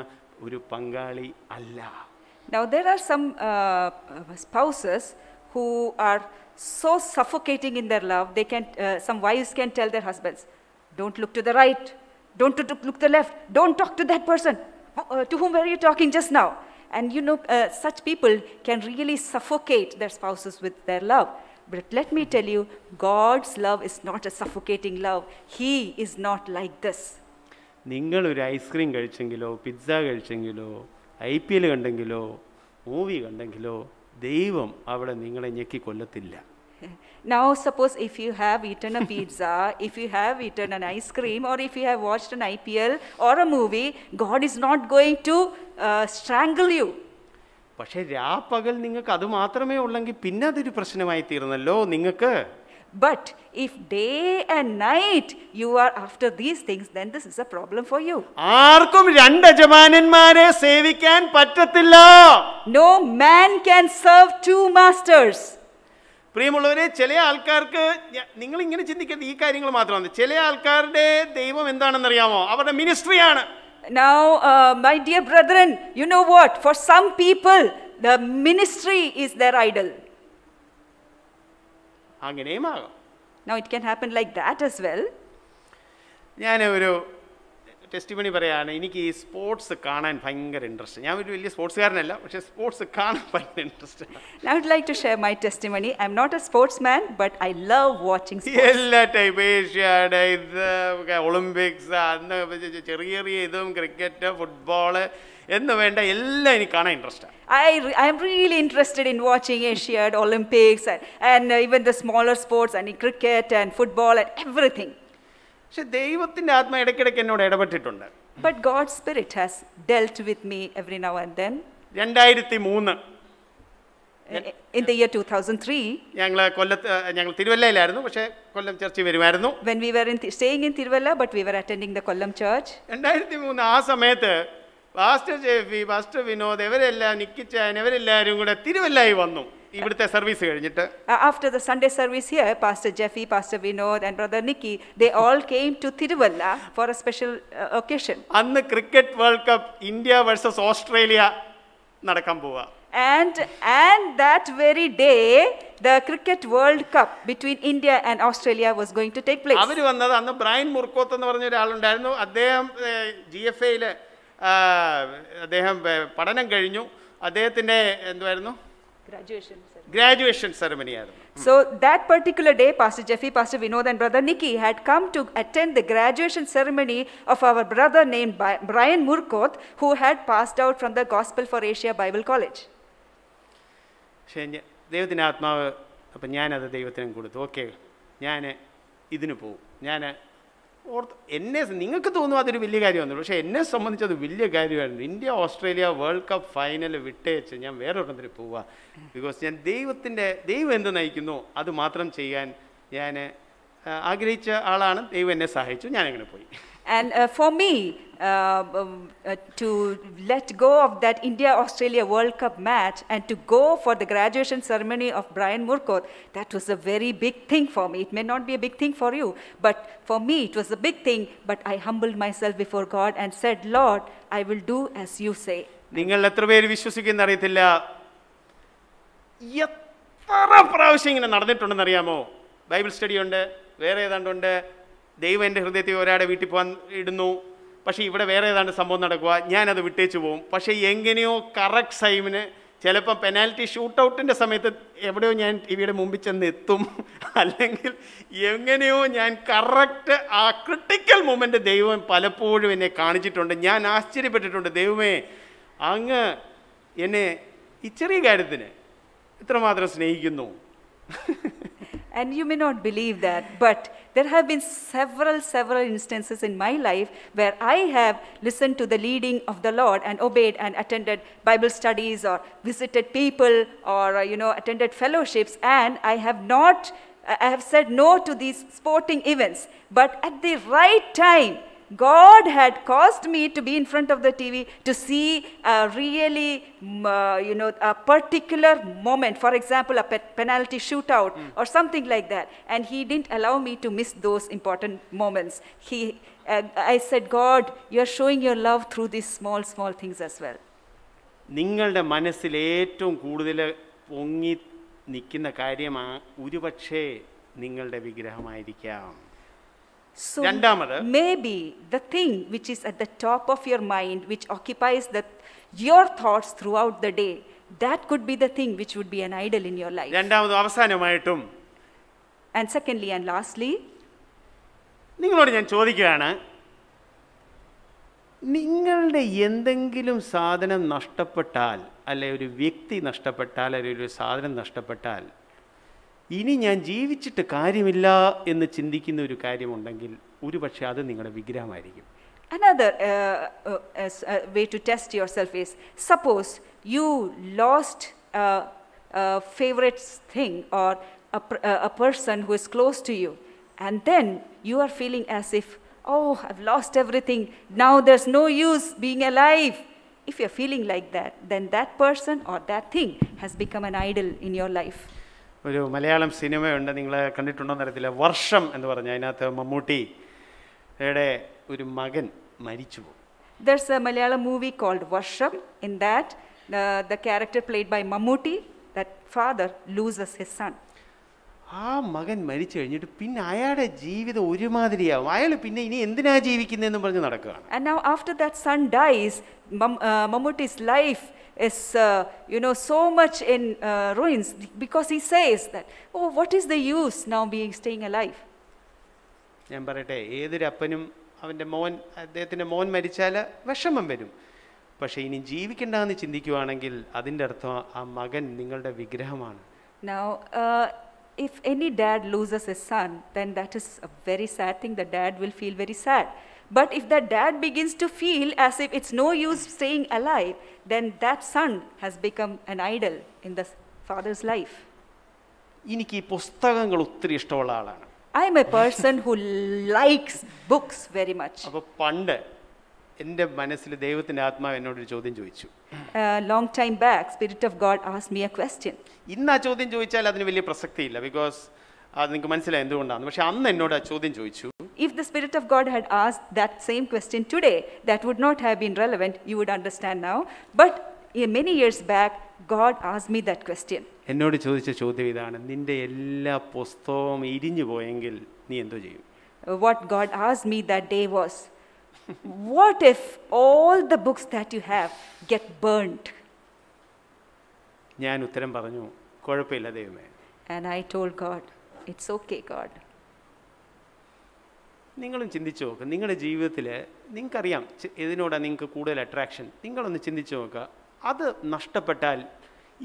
ഒരു പങ്കാളി അല്ല. Now there are some spouses who are so suffocating in their love, they can some wives can tell their husbands, don't look to the right, don't look to the left, don't talk to that person, to whom were you talking just now? And such people can really suffocate their spouses with their love. But let me tell you, God's love is not a suffocating love. He is not like this. നിങ്ങളൊരു ice cream കഴിച്ചെങ്കിലോ pizza കഴിച്ചെങ്കിലോ IPL കണ്ടെങ്കിലോ movie കണ്ടെങ്കിലോ ദൈവം അവിടെ നിങ്ങളെ ഞെക്കി കൊല്ലത്തില്ല. Now, suppose if you have eaten a pizza, if you have eaten an ice cream, or if you have watched an IPL or a movie, God is not going to strangle you. പക്ഷേ രാപ്പകൽ നിങ്ങൾക്ക് അത് മാത്രമേ ഉള്ളെങ്കിൽ പിന്നെ അതൊരു പ്രശ്നമായി തീർന്നല്ലോ നിങ്ങൾക്ക്. But if day and night you are after these things, then this is a problem for you. ആർക്കും രണ്ട് യജമാനന്മാരെ സേവിക്കാൻ പറ്റത്തില്ല. No man can serve two masters. പ്രിയമുള്ളവരെ, ചില ആൾക്കാർക്ക് നിങ്ങൾ ഇങ്ങനെ ചിന്തിക്കുന്നത് ഈ കാര്യങ്ങൾ മാത്രമാണ്. ചില ആൾക്കാരുടെ ദൈവം എന്താണെന്നറിയാമോ? അവരുടെ മിനിസ്ട്രിയാണ്. Now, my dear brethren, you know what? For some people, the ministry is their idol. അങ്ങനെയും ആകാം. Now, it can happen like that as well. ഞാൻ ഒരു ടെസ്റ്റിമണി പറയുകയാണ്. എനിക്ക് ഈ സ്പോർട്സ് കാണാൻ ഭയങ്കര ഇൻട്രസ്റ്റ്. ഞാൻ ഒരു വലിയ സ്പോർട്സുകാരനല്ല, പക്ഷേ സ്പോർട്സ് കാണാൻ ഭയങ്കര interest. Now, I would like to share my testimony. I'm not a sportsman, but I love watching sports. എല്ലാ ടൈപ്പ് ഏഷ്യാഡ്, ഇത് ഒളിമ്പിക്സ്, അന്ന് ചെറിയ ചെറിയ ഇതും ക്രിക്കറ്റ്, ഫുട്ബോള് എന്ന് വേണ്ട എല്ലാം എനിക്ക് കാണാൻ ഇൻട്രസ്റ്റാണ്. I am really interested in watching Asiad, Olympics, and even the smaller sports, and cricket and football and everything. പക്ഷെ ദൈവത്തിൻ്റെ ആത്മ ഇടയ്ക്കിടയ്ക്ക് എന്നോട് ഇടപെട്ടിട്ടുണ്ട്. But God's Spirit has dealt with me every now and then. 2003 In the year 2003, ഞങ്ങൾ തിരുവല്ലയിലായിരുന്നു, പക്ഷേ കൊല്ലം ചർച്ചിൽ വരുമായിരുന്നു. when we were staying in Tiruvalla, but we were attending the Kollam church. 2003 ആ സമയത്ത് പാസ്റ്റർ ജെഫി, പാസ്റ്റർ വിനോദ്, ഇവരെല്ലാം നിക്കിച്ചാൻ, ഇവരെല്ലാവരും കൂടെ തിരുവല്ലായി വന്നു ഇവിടുത്തെ സർവീസ് കഴിഞ്ഞിട്ട്. After the Sunday service here, Pastor Jeffy, Pastor Vinod and Brother Nicky, they all came to Tiruvalla for a special occasion. അന്ന് cricket world cup India versus Australia നടക്കാൻ പോവാ. And that very day, the Cricket World Cup between India and Australia was going to take place. അവർ വന്നത് അന്ന് Brian Murkoth എന്ന് പറഞ്ഞ ഒരാളുണ്ടായിരുന്നു. അദ്ദേഹം GFAയിൽ അദ്ദേഹം പഠനം കഴിഞ്ഞു. അദ്ദേഹത്തിൻ്റെ എന്തുവായിരുന്നു? Graduation ceremony. So that particular day, Pastor Jeffy, Pastor Vinod and Brother Nicky had come to attend the graduation ceremony of our brother named Brian Murkoth, who had passed out from the Gospel for Asia Bible College. പക്ഷേ ദൈവത്തിൻ്റെ ആത്മാവ്, അപ്പം ഞാനത് ദൈവത്തിനും കൊടുത്തു. Okay, ഞാൻ ഇതിന് പോവും. ഞാൻ നിങ്ങൾക്ക് തോന്നും അതൊരു വലിയ കാര്യമൊന്നുമില്ല, പക്ഷേ എന്നെ സംബന്ധിച്ച് അത് വലിയ കാര്യമായിരുന്നു. India Australia world cup final വിട്ടേച്ച് ഞാൻ വേറെ ഒരെണ്ണത്തിന് പോവുക. ബിക്കോസ് ഞാൻ ദൈവം എന്ത് നയിക്കുന്നു അത് മാത്രം ചെയ്യാൻ ഞാൻ ആഗ്രഹിച്ച ആളാണ്. ദൈവം എന്നെ സഹായിച്ചു, ഞാനങ്ങനെ പോയി. And for me, to let go of that India-Australia World Cup match and to go for the graduation ceremony of Brian Murkoth, that was a very big thing for me. It may not be a big thing for you, but for me it was a big thing. But I humbled myself before God and said, Lord, I will do as you say. നിങ്ങൾ എത്ര പേര് വിശ്വസിക്കുന്ന അറിയത്തില്ല, എത്ര പ്രാവശ്യം ഇങ്ങനെ നടന്നിട്ടുണ്ടെന്നറിയാമോ? Bible study ഉണ്ട്, വേറെ ഏതാണ്ടുണ്ട്. ദൈവം എൻ്റെ ഹൃദയത്തിൽ ഒരാടെ വീട്ടിൽ പോകാൻ ഇടുന്നു, പക്ഷേ ഇവിടെ വേറെ ഏതാണ്ട് സംഭവം നടക്കുക, ഞാനത് വിട്ടേച്ച് പോവും. പക്ഷേ എങ്ങനെയോ കറക്റ്റ് ടൈമിന്, ചിലപ്പം പെനാൽറ്റി ഷൂട്ടൗട്ടിൻ്റെ സമയത്ത് എവിടെയോ ഞാൻ ടിവിയുടെ മുമ്പിൽ ചെന്ന് എത്തും, അല്ലെങ്കിൽ എങ്ങനെയോ ഞാൻ കറക്റ്റ് ആ ക്രിട്ടിക്കൽ മൊമെൻ്റ് ദൈവം പലപ്പോഴും എന്നെ കാണിച്ചിട്ടുണ്ട്. ഞാൻ ആശ്ചര്യപ്പെട്ടിട്ടുണ്ട്, ദൈവമേ അങ്ങ് എന്നെ ഈ ചെറിയ കാര്യത്തിന് ഇത്രമാത്രം സ്നേഹിക്കുന്നു. And you may not believe that, but there have been several instances in my life where I have listened to the leading of the Lord and obeyed and attended Bible studies or visited people or attended fellowships, and I have said no to these sporting events. But at the right time, God had caused me to be in front of the TV to see a really, a particular moment. For example, a penalty shootout or something like that. And He didn't allow me to miss those important moments. I said, God, you're showing your love through these small things as well. നിങ്ങളുടെ മനസ്സിൽ ഏറ്റവും കൂടുതൽ പൊങ്ങി നിൽക്കുന്ന കാര്യം ഒരുപക്ഷേ നിങ്ങളുടെ വിഗ്രഹമായിരിക്കാം. So maybe the thing which is at the top of your mind, which occupies your thoughts throughout the day, that could be the thing which would be an idol in your life. രണ്ടാമതും അവസാനമായിട്ടും, and secondly and lastly, നിങ്ങളോട് ഞാൻ ചോദിക്കുകയാണ്, നിങ്ങളുടെ എന്തെങ്കിലും സാധനം നഷ്ടപ്പെട്ടാൽ, അല്ലെ ഒരു വ്യക്തി നഷ്ടപ്പെട്ടാൽ, അല്ലെങ്കിൽ ഒരു സാധനം നഷ്ടപ്പെട്ടാൽ, ഇനി ഞാൻ ജീവിച്ചിട്ട് കാര്യമില്ല എന്ന് ചിന്തിക്കുന്ന ഒരു കാര്യമുണ്ടെങ്കിൽ ഒരുപക്ഷെ അത് നിങ്ങളുടെ വിഗ്രഹമായിരിക്കും. Another way to test yourself is, suppose you lost a favorite thing or a person who is close to you, and then you are feeling as if, oh, I've lost everything, now there's no use being alive. If you're feeling like that, then that person or that thing has become an idol in your life. ഒരു മലയാളം സിനിമയുണ്ട്, നിങ്ങൾ കണ്ടിട്ടുണ്ടോയെന്ന് അറിയത്തില്ല, വർഷം എന്ന് പറഞ്ഞാൽ അതിനകത്ത് മമ്മൂട്ടിയുടെ ഒരു മകൻ മരിച്ചു പോകും. There's a Malayalam movie called Varsham. In that, the character played by Mammootty, that father loses his son. ആ മകൻ മരിച്ചു കഴിഞ്ഞിട്ട് പിന്നെ അയാളുടെ ജീവിതം ഒരുമാതിരിയാവും. അയാൾ പിന്നെ ഇനി എന്തിനാ ജീവിക്കുന്നതെന്ന് പറഞ്ഞ് നടക്കുകയാണ്. And now after that son dies, Mammootty's life is so much in ruins, because he says that, oh, what is the use now staying alive? ഞാൻ പറയട്ടെ, ഏതൊരപ്പനും അദ്ദേഹത്തിൻ്റെ മോൻ മരിച്ചാൽ വിഷമം വരും. പക്ഷേ ഇനി ജീവിക്കണ്ടെന്ന് ചിന്തിക്കുവാണെങ്കിൽ അതിൻ്റെ അർത്ഥം ആ മകൻ നിങ്ങളുടെ വിഗ്രഹമാണ്. Now if any dad loses his son, then that is a very sad thing. The dad will feel very sad. But if the dad begins to feel as if it's no use staying alive, then that son has become an idol in the father's life. എനിക്ക് ഈ പുസ്തകങ്ങൾ ഒത്തിരി ഇഷ്ടമുള്ള ആളാണ്. I am a person who likes books very much. അപ്പോൾ പണ്ട് എൻ്റെ മനസ്സിൽ ദൈവത്തിൻ്റെ ആത്മാവ് എന്നോടൊരു ചോദ്യം ചോദിച്ചു. Long time back, Spirit of God asked me a question. ഇന്ന് ആ ചോദ്യം ചോദിച്ചാൽ അതിന് വലിയ പ്രസക്തിയില്ല, ബിക്കോസ് അത് നിങ്ങൾക്ക് മനസ്സിലായി എന്തുകൊണ്ടാണ്. പക്ഷെ അന്ന് എന്നോട് ആ ചോദ്യം ചോദിച്ചു. If the Spirit of God had asked that same question today, that would not have been relevant. You would understand now. But many years back, God asked me that question. എന്നോട് ചോദിച്ച ചോദ്യം ഇതാണ്: നിന്റെ എല്ലാ പുസ്തകവും ഇരിഞ്ഞു പോയെങ്കിൽ നീ എന്തോ ചെയ്യും? What God asked me that day was, what if all the books that you have get burnt? ഞാൻ ഉത്തരം പറഞ്ഞു, കുഴപ്പമില്ല ദൈവമേ. And I told God, it's okay, God. നിങ്ങളും ചിന്തിച്ചു നോക്കുക, നിങ്ങളുടെ ജീവിതത്തിൽ നിങ്ങൾക്കറിയാം ഇതിനോടാണ് നിങ്ങൾക്ക് കൂടുതൽ അട്രാക്ഷൻ. നിങ്ങളൊന്ന് ചിന്തിച്ചു നോക്കുക, അത് നഷ്ടപ്പെട്ടാൽ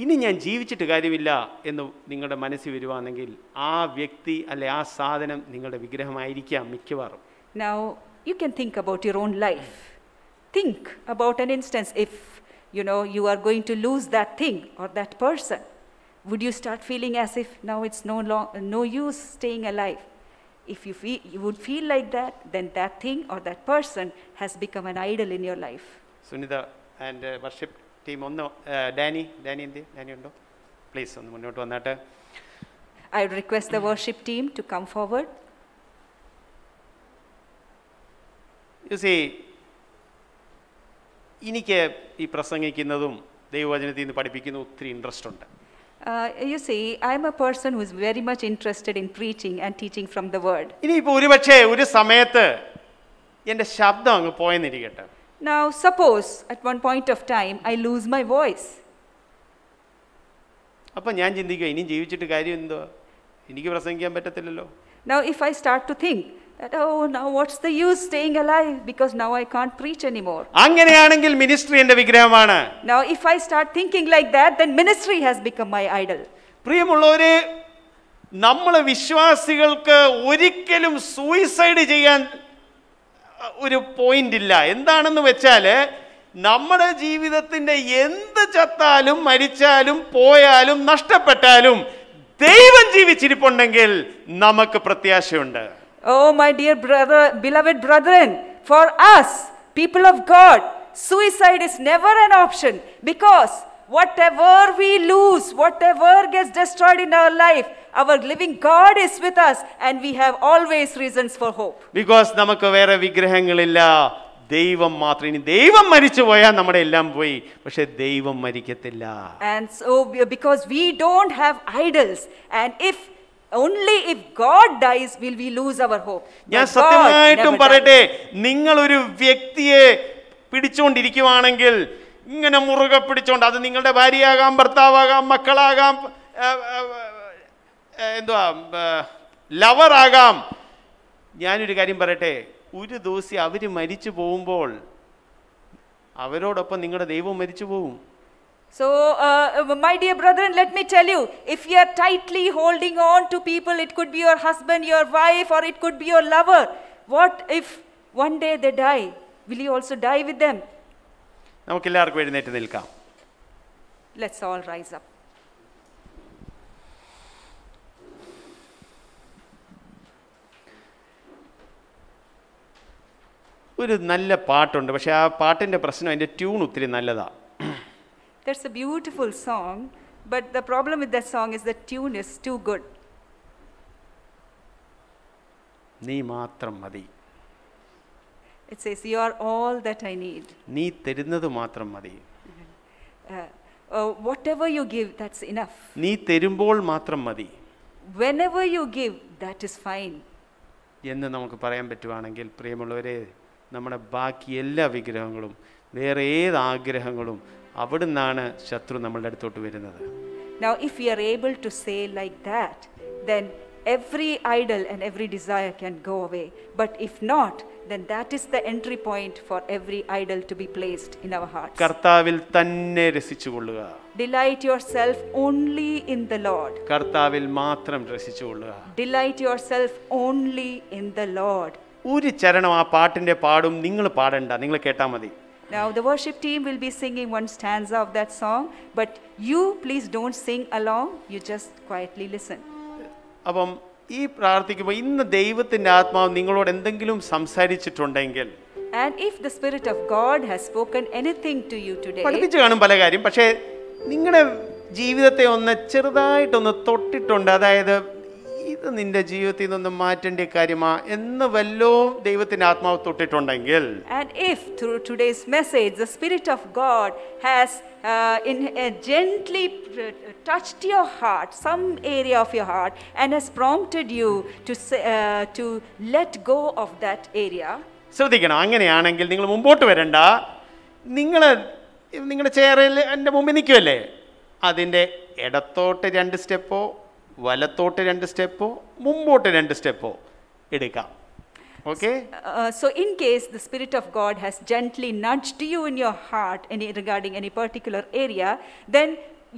ഇനി ഞാൻ ജീവിച്ചിട്ട് കാര്യമില്ല എന്ന് നിങ്ങളുടെ മനസ്സിൽ വരുവാണെങ്കിൽ ആ വ്യക്തി അല്ലെ ആ സാധനം നിങ്ങളുടെ വിഗ്രഹമായിരിക്കാം മിക്കവാറും. Now you can think about your own life. Think about an instance, if you are going to lose that thing or that person, would you start feeling as if now it's no use staying alive? If you would feel like that, then that thing or that person has become an idol in your life. Sunitha and worship team ഒന്ന്, Danny ഉണ്ടോ? Please ഒന്ന് മുന്നോട്ട് വന്നാട്ട്. I would request the worship team to come forward. You see, എനിക്ക് ഈ പ്രസംഗിക്കുന്നതും ദൈവവചനത്തിൽ നിന്ന് പഠിപ്പിക്കുന്നതും ഒത്തിരി ഇൻട്രസ്റ്റ് ഉണ്ട്. You see, I am a person who is very much interested in preaching and teaching from the word. ഇനിയിപ്പോൾ ഒരുപക്ഷെ ഒരു സമയത്ത് എൻ്റെ ശബ്ദം അങ്ങ് പോയെന്നിരിക്കട്ടെ. Now suppose at one point of time I lose my voice. അപ്പം ഞാൻ ചിന്തിക്കുക, ഇനിയും ജീവിച്ചിട്ട് കാര്യം എന്തോ, എനിക്ക് പ്രസംഗിക്കാൻ പറ്റത്തില്ലല്ലോ. Now if I start to think that, oh, now what's the use staying alive, because now I can't preach anymore. അങ്ങനെയാണെങ്കിൽ മിനിസ്ട്രി എൻ്റെ വിഗ്രഹമാണ്. Now if I start thinking like that, then ministry has become my idol. പ്രിയമുള്ളവരെ, നമ്മളെ വിശ്വാസികൾക്ക് ഒരിക്കലും suicide ചെയ്യാൻ ഒരു point ഇല്ല. എന്താണെന്ന് വെച്ചാൽ നമ്മുടെ ജീവിതത്തിൻ്റെ എന്ത് ചത്താലും മരിച്ചാലും പോയാലും നഷ്ടപ്പെട്ടാലും ദൈവം ജീവിച്ചിരിപ്പുണ്ടെങ്കിൽ നമുക്ക് പ്രത്യാശയുണ്ട്. Oh, my dear brother, beloved brethren, for us, people of God, suicide is never an option, because whatever we lose, whatever gets destroyed in our life, our living God is with us, and we have always reasons for hope. Because നമുക്ക് വേറെ വിഗ്രഹങ്ങളില്ല, ദൈവം മാത്രം. ഇനി ദൈവം മരിച്ചു പോയാൽ നമ്മുടെ എല്ലാം പോയി, പക്ഷെ ദൈവം മരിക്കത്തില്ല. And so because we don't have idols, and only if God dies will we lose our hope. ഞാൻ സത്യമായിട്ടും പറയട്ടെ, നിങ്ങൾ ഒരു വ്യക്തിയെ പിടിച്ചുകൊണ്ടിരിക്കുവാണെങ്കിൽ ഇങ്ങനെ മുറുകെ പിടിച്ചോണ്ട്, അത് നിങ്ങളുടെ ഭാര്യയാകാം, ഭർത്താവാകാം, മക്കളാകാം, ലവറാകാം. ഞാനൊരു കാര്യം പറയട്ടെ, ഒരു ദിവസം അവർ മരിച്ചു പോകുമ്പോൾ അവരോടൊപ്പം നിങ്ങളുടെ ദൈവം മരിച്ചു പോകും. So, my dear brethren, let me tell you, if you are tightly holding on to people, it could be your husband, your wife, or it could be your lover. What if one day they die? Will you also die with them? നമുക്കെല്ലാവർക്കും എഴുന്നേറ്റ് നിൽക്കാം. Let's all rise up. ഒരു നല്ല പാട്ടുണ്ട്, പക്ഷേ ആ പാട്ടിൻ്റെ പ്രശ്നം അതിൻ്റെ ട്യൂൺ ഒത്തിരി നല്ലതാണ്. That's a beautiful song, but the problem with that song is the tune is too good. നീ മാത്രം മതി. It says, you are all that I need. നീ തരുന്നത് മാത്രം മതി. Whatever you give, that's enough. നീ തരുമ്പോൾ മാത്രം മതി. Whenever you give, that is fine. എന്ന് നമുക്ക് പറയാൻ പറ്റുവാണെങ്കിൽ പ്രിയമുള്ളവരെ, നമ്മുടെ ബാക്കി എല്ലാ വിഗ്രഹങ്ങളും വേറെ ഏത് ആഗ്രഹങ്ങളും അവിടുന്നാണ് ശത്രു നമ്മളുടെ അടുത്തോട്ട് വരുന്നത്. Now, if we are able to say like that, then every idol and every desire can go away. But if not, then that is the entry point for every idol to be placed in our hearts. കർത്താവിൽ തന്നെ രസിച്ചുകൊള്ളുക. Delight yourself only in the Lord. കർത്താവിൽ മാത്രം രസിച്ചുകൊള്ളുക. Delight yourself only in the Lord. ഒരു ചരണം ആ പാട്ടിൻ്റെ പാടും, നിങ്ങൾ പാടണ്ട, നിങ്ങൾ കേട്ടാൽ മതി. Now the worship team will be singing one stanza of that song, but you please don't sing along, you just quietly listen. അപ്പം ഈ പ്രാർത്ഥിക്കുമ്പോൾ ഇന്ന് ദൈവത്തിൻ്റെ ആത്മാവ് നിങ്ങളോട് എന്തെങ്കിലും സംസാരിച്ചിട്ടുണ്ടെങ്കിൽ, And if the Spirit of God has spoken anything to you today, പഠിപ്പിച്ചു കാണും പല കാര്യം, പക്ഷേ നിങ്ങളുടെ ജീവിതത്തെ ഒന്ന് ചെറുതായിട്ടൊന്ന് തൊട്ടിട്ടുണ്ട്. അതായത് ഇത് നിന്റെ ജീവിതത്തിൽ നിന്നൊന്ന് മാറ്റേണ്ട കാര്യമാ എന്ന് വല്ലോ ദൈവത്തിൻ്റെ ആത്മാവ് തൊട്ടിട്ടുണ്ടെങ്കിൽ, and if through today's message the Spirit of God has gently touched your heart, some area of your heart, and has prompted you to let go of that area, ശ്രദ്ധിക്കണം. അങ്ങനെയാണെങ്കിൽ നിങ്ങൾ മുമ്പോട്ട് വരണ്ട. നിങ്ങളുടെ ചെയറിൽ എൻ്റെ മുമ്പിൽ നിൽക്കുമല്ലേ, അതിൻ്റെ ഇടത്തോട്ട് 2 സ്റ്റെപ്പോ വലത്തോട്ട് 2 സ്റ്റെപ്പോ മുമ്പോട്ട് 2 സ്റ്റെപ്പോ എടുക്കാം. Okay? So in case the Spirit of God has gently nudged you in your heart regarding any particular area, then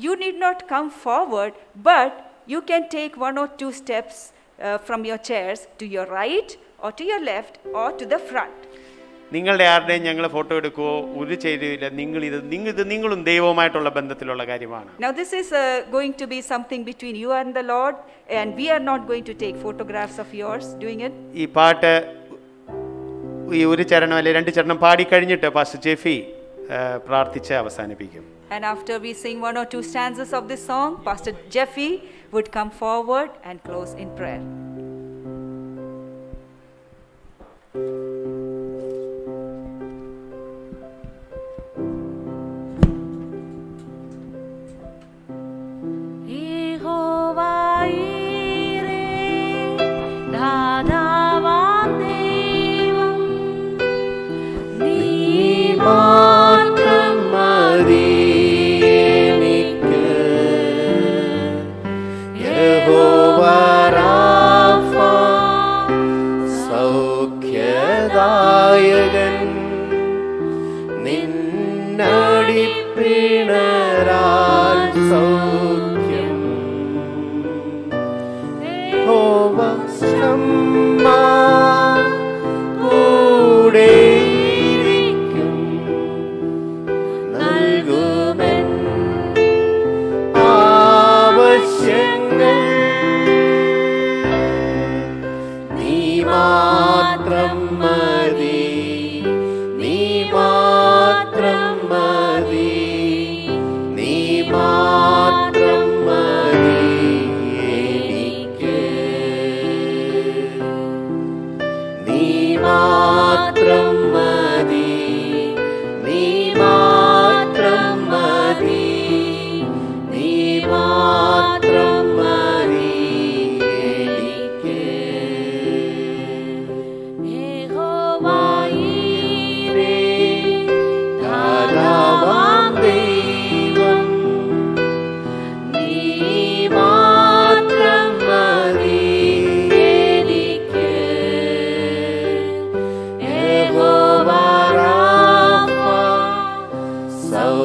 you need not come forward, but you can take 1 or 2 steps from your chairs to your right or to your left or to the front. നിങ്ങളുടെ ആരുടെയും ഞങ്ങൾ photo എടുക്കുവോ ഒരു ചെയ്തില്ല. നിങ്ങളും ദൈവവുമായിട്ടുള്ള ബന്ധത്തിലുള്ള കാര്യമാണ്. Now this is going to be something between you and the Lord, and we are not going to take photographs of yours doing it. ഈ പാട്ട് ഈ ഒരു ചരണം അല്ലെ 2 ചരണം പാടി കഴിഞ്ഞിട്ട് പാസ്റ്റർ ജെഫി പ്രാർത്ഥിച്ച് അവസാനിപ്പിക്കും. And after we sing 1 or 2 stanzas of this song, Pastor Jeffy would come forward and close in prayer.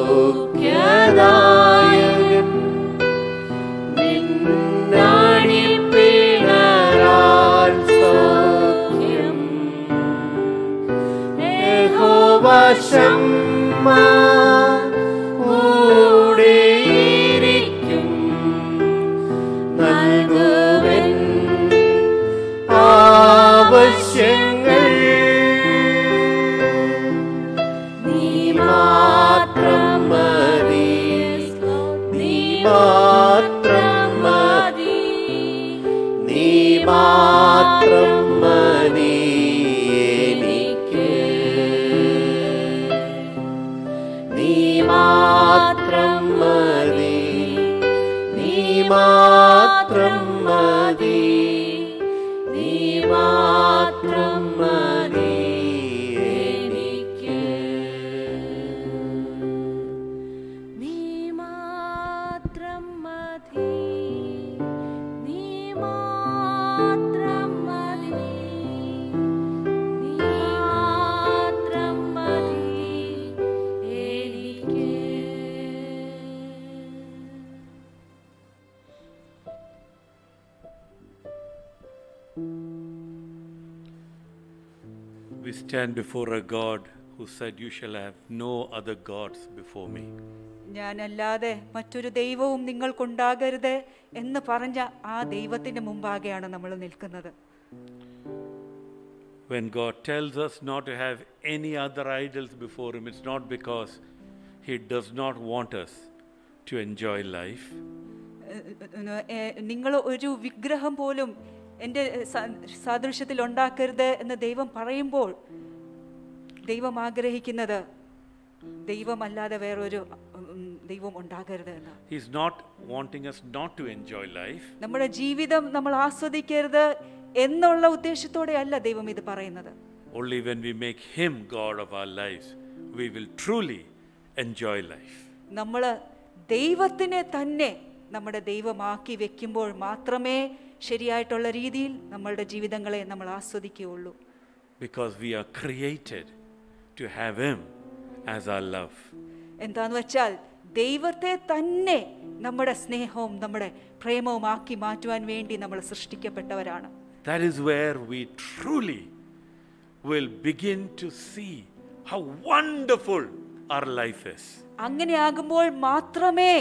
സൗഖ്യദായകൻ നിന്നടിപ്പിണരാൽ സൗഖ്യം യഹോവ ശമ്മ കൂടെയിരിക്കും നൽകുവൻ ആവശ്യങ്ങൾ നീ മാത്രം മതി നീ മാത്രം മതി നീ മാത്രം മതി എനിക്ക് നീ മാത്രം മതി നീ മാത്രം മതി നീ മാത്രം മതി എനിക്ക് നീ മാത്രം മതി നീ മാത്രം മതി നീ മാത്രം മതി എനിക്ക് We stand before a God who said, "You shall have no other gods before me." ഞാനല്ലാതെ മറ്റൊരു ദൈവവും നിങ്ങൾക്കുണ്ടാകരുത് എന്ന് പറഞ്ഞ ആ ദൈവത്തിന്റെ മുമ്പാകെയാണ് നമ്മൾ നിൽക്കുന്നത്. When God tells us not to have any other idols before Him, it's not because He does not want us to enjoy life. നിങ്ങൾ ഒരു വിഗ്രഹം പോലും എൻ്റെ സാദൃശ്യത്തിൽ ഉണ്ടാക്കരുത് എന്ന് ദൈവം പറയുമ്പോൾ ദൈവം ആഗ്രഹിക്കുന്നത് ദൈവമല്ലാതെ വേറൊരു ദൈവം ഉണ്ടാകരുത് എന്നാണ്. He's not wanting us not to enjoy life. നമ്മുടെ ജീവിതം നമ്മൾ ആസ്വദിക്കരുത് എന്നുള്ള ഉദ്ദേശത്തോടെ അല്ല ദൈവം ഇത് പറയുന്നത്. Only when we make Him God of our lives, we will truly enjoy life. നമ്മൾ ദൈവത്തിനെ തന്നെ നമ്മുടെ ദൈവമാക്കി വെക്കുമ്പോൾ മാത്രമേ ശരിയായിട്ടുള്ള രീതിയിൽ നമ്മളുടെ ജീവിതങ്ങളെ നമ്മൾ ആസ്വദിക്കുകയുള്ളൂ. Because we are created to have Him as our love. എന്താന്ന് വെച്ചാൽ ദൈവത്തെ തന്നെ നമ്മുടെ സ്നേഹവും നമ്മുടെ പ്രേമവും ആക്കി മാറ്റുവാൻ വേണ്ടി നമ്മൾ സൃഷ്ടിക്കപ്പെട്ടവരാണ്. That is where we truly will begin to see how wonderful our life is. അങ്ങനെ ആകുമ്പോൾ മാത്രമേ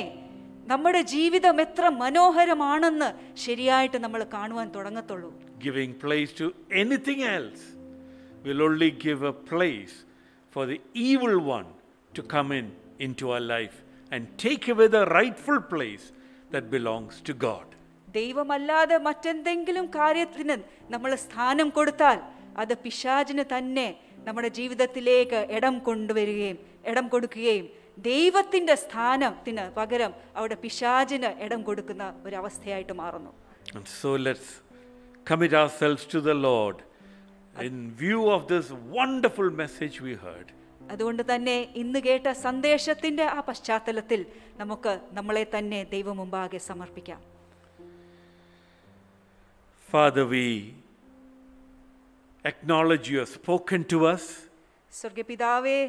നമ്മുടെ ജീവിതം എത്ര മനോഹരമാണെന്ന് ശരിയായിട്ട് നമ്മൾ കാണുവാൻ തുടങ്ങത്തുള്ളൂ. Giving place to anything else will only give a place for the evil one to come into our life and take away the rightful place that belongs to God. ദൈവമല്ലാതെ മറ്റെന്തെങ്കിലും കാര്യത്തിന് നമ്മൾ സ്ഥാനം കൊടുത്താൽ അത് പിശാചിന് തന്നെ നമ്മുടെ ജീവിതത്തിലേക്ക് ഇടം കൊടുക്കുകയും ദൈവത്തിൻ്റെ സ്ഥാനത്തിന് പകരം അവിടെ പിശാചിന് ഇടം കൊടുക്കുന്ന ഒരവസ്ഥയായിട്ട് മാറുന്നു. And so let's commit ourselves to the Lord in view of this wonderful message we heard. അതുകൊണ്ട് തന്നെ ഇന്ന് കേട്ട സന്ദേശത്തിൻ്റെ ആ പശ്ചാത്തലത്തിൽ നമുക്ക് നമ്മളെ തന്നെ ദൈവം മുമ്പാകെ സമർപ്പിക്കാം. Father, we acknowledge you have spoken to us. സ്വർഗപിതാവേ,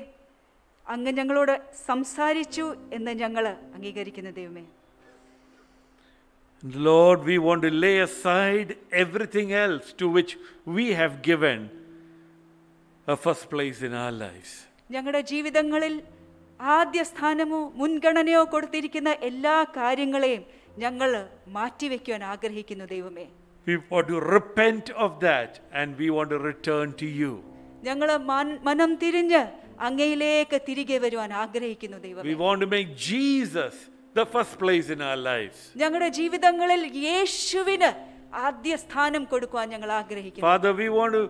അങ്ങ് ഞങ്ങളോട് സംസാരിച്ചു എന്ന് ഞങ്ങൾ അംഗീകരിക്കുന്ന ദൈവമേ. Lord, we want to lay aside everything else to which we have given a first place in our lives. ഞങ്ങളുടെ ജീവിതങ്ങളിൽ ആദ്യ സ്ഥാനമോ മുൻഗണനയോ കൊടുത്തിരിക്കുന്ന എല്ലാ കാര്യങ്ങളെയും ഞങ്ങൾ മാറ്റിവെക്കുവാൻ ആഗ്രഹിക്കുന്നു ദൈവമേ. We want to repent of that and we want to return to you. ഞങ്ങൾ മനം തിരിഞ്ഞ് അങ്ങയിലേക്ക് തിരികെ വരുവാൻ ആഗ്രഹിക്കുന്നു ദൈവമേ. We want to make Jesus the first place in our lives. ഞങ്ങളുടെ ജീവിതങ്ങളിൽ യേശുവിന് ആദ്യ സ്ഥാനം കൊടുക്കുവാൻ ഞങ്ങൾ ആഗ്രഹിക്കുന്നു. Father, we want to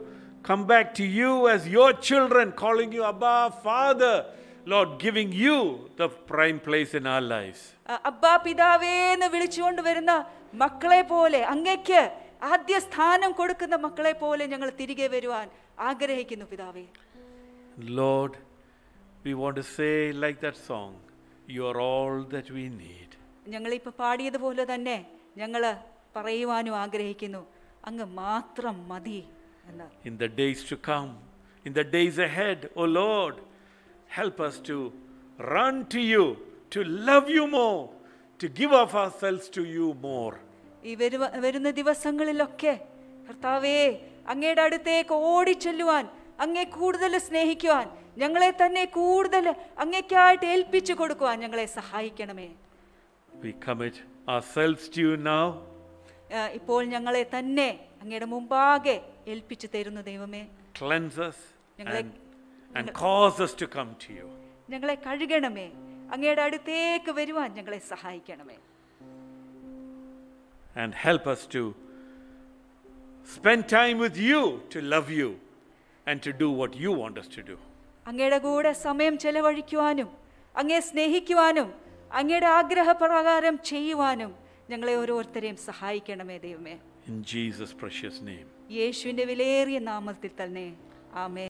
come back to you as your children, calling you Abba, Father, Lord, giving you the prime place in our lives. അബ്ബാ പിതാവേ എന്ന് വിളിച്ചുകൊണ്ട് വരുന്ന മക്കളെ പോലെ, അങ്ങയ്ക്ക് ആദ്യ സ്ഥാനം കൊടുക്കുന്ന മക്കളെ പോലെ ഞങ്ങൾ തിരികെ വരുവാൻ ആഗ്രഹിക്കുന്നു പിതാവേ. Lord, we want to say like that song, you are all that we need. ഞങ്ങളിപ്പോൾ പാടിയതുപോലെ തന്നെ ഞങ്ങൾ പറയുവാനും ആഗ്രഹിക്കുന്നു, അങ്ങ് മാത്രം മതി എന്ന്. In the days to come, in the days ahead, O Lord, help us to run to you, to love you more, to give of ourselves to you more. ഈ വരുന്ന ദിവസങ്ങളിലൊക്കെ കർത്താവേ, അങ്ങയുടെ അടുത്തേക്ക് ഓടിച്ചെല്ലുവാൻ, അങ്ങേ കൂടുതൽ സ്നേഹിക്കുവാൻ, ഞങ്ങളെ തന്നെ കൂടുതൽ അങ്ങേക്കായിട്ട് ഏൽപ്പിച്ചു കൊടുക്കുവാൻ ഞങ്ങളെ സഹായിക്കണമേ. We commit ourselves to you now. ഇപ്പോൾ ഞങ്ങളെ തന്നെ അങ്ങയുടെ മുമ്പാകെ ഏൽപ്പിച്ചു തരുന്നു ദൈവമേ. Cleanse us and cause us to come to you. ഞങ്ങളെ കഴുകണമേ, അങ്ങയുടെ അടുത്തേക്ക് വരുവാൻ ഞങ്ങളെ സഹായിക്കണമേ. And help us to spend time with you, to love you and to do what you want us to do. അങ്ങയുടെ കൂടെ സമയം ചെലവഴിക്കുവാനും അങ്ങയെ സ്നേഹിക്കുവാനും അങ്ങയുടെ ആഗ്രഹപ്രകാരം ചെയ്യുവാനും ഞങ്ങളെ ഓരോരുത്തരെയും സഹായിക്കണമേ ദൈവമേ. In Jesus' precious name. യേശുവിന്റെ വിലയേറിയ നാമത്തിൽ തന്നെ ആമേൻ.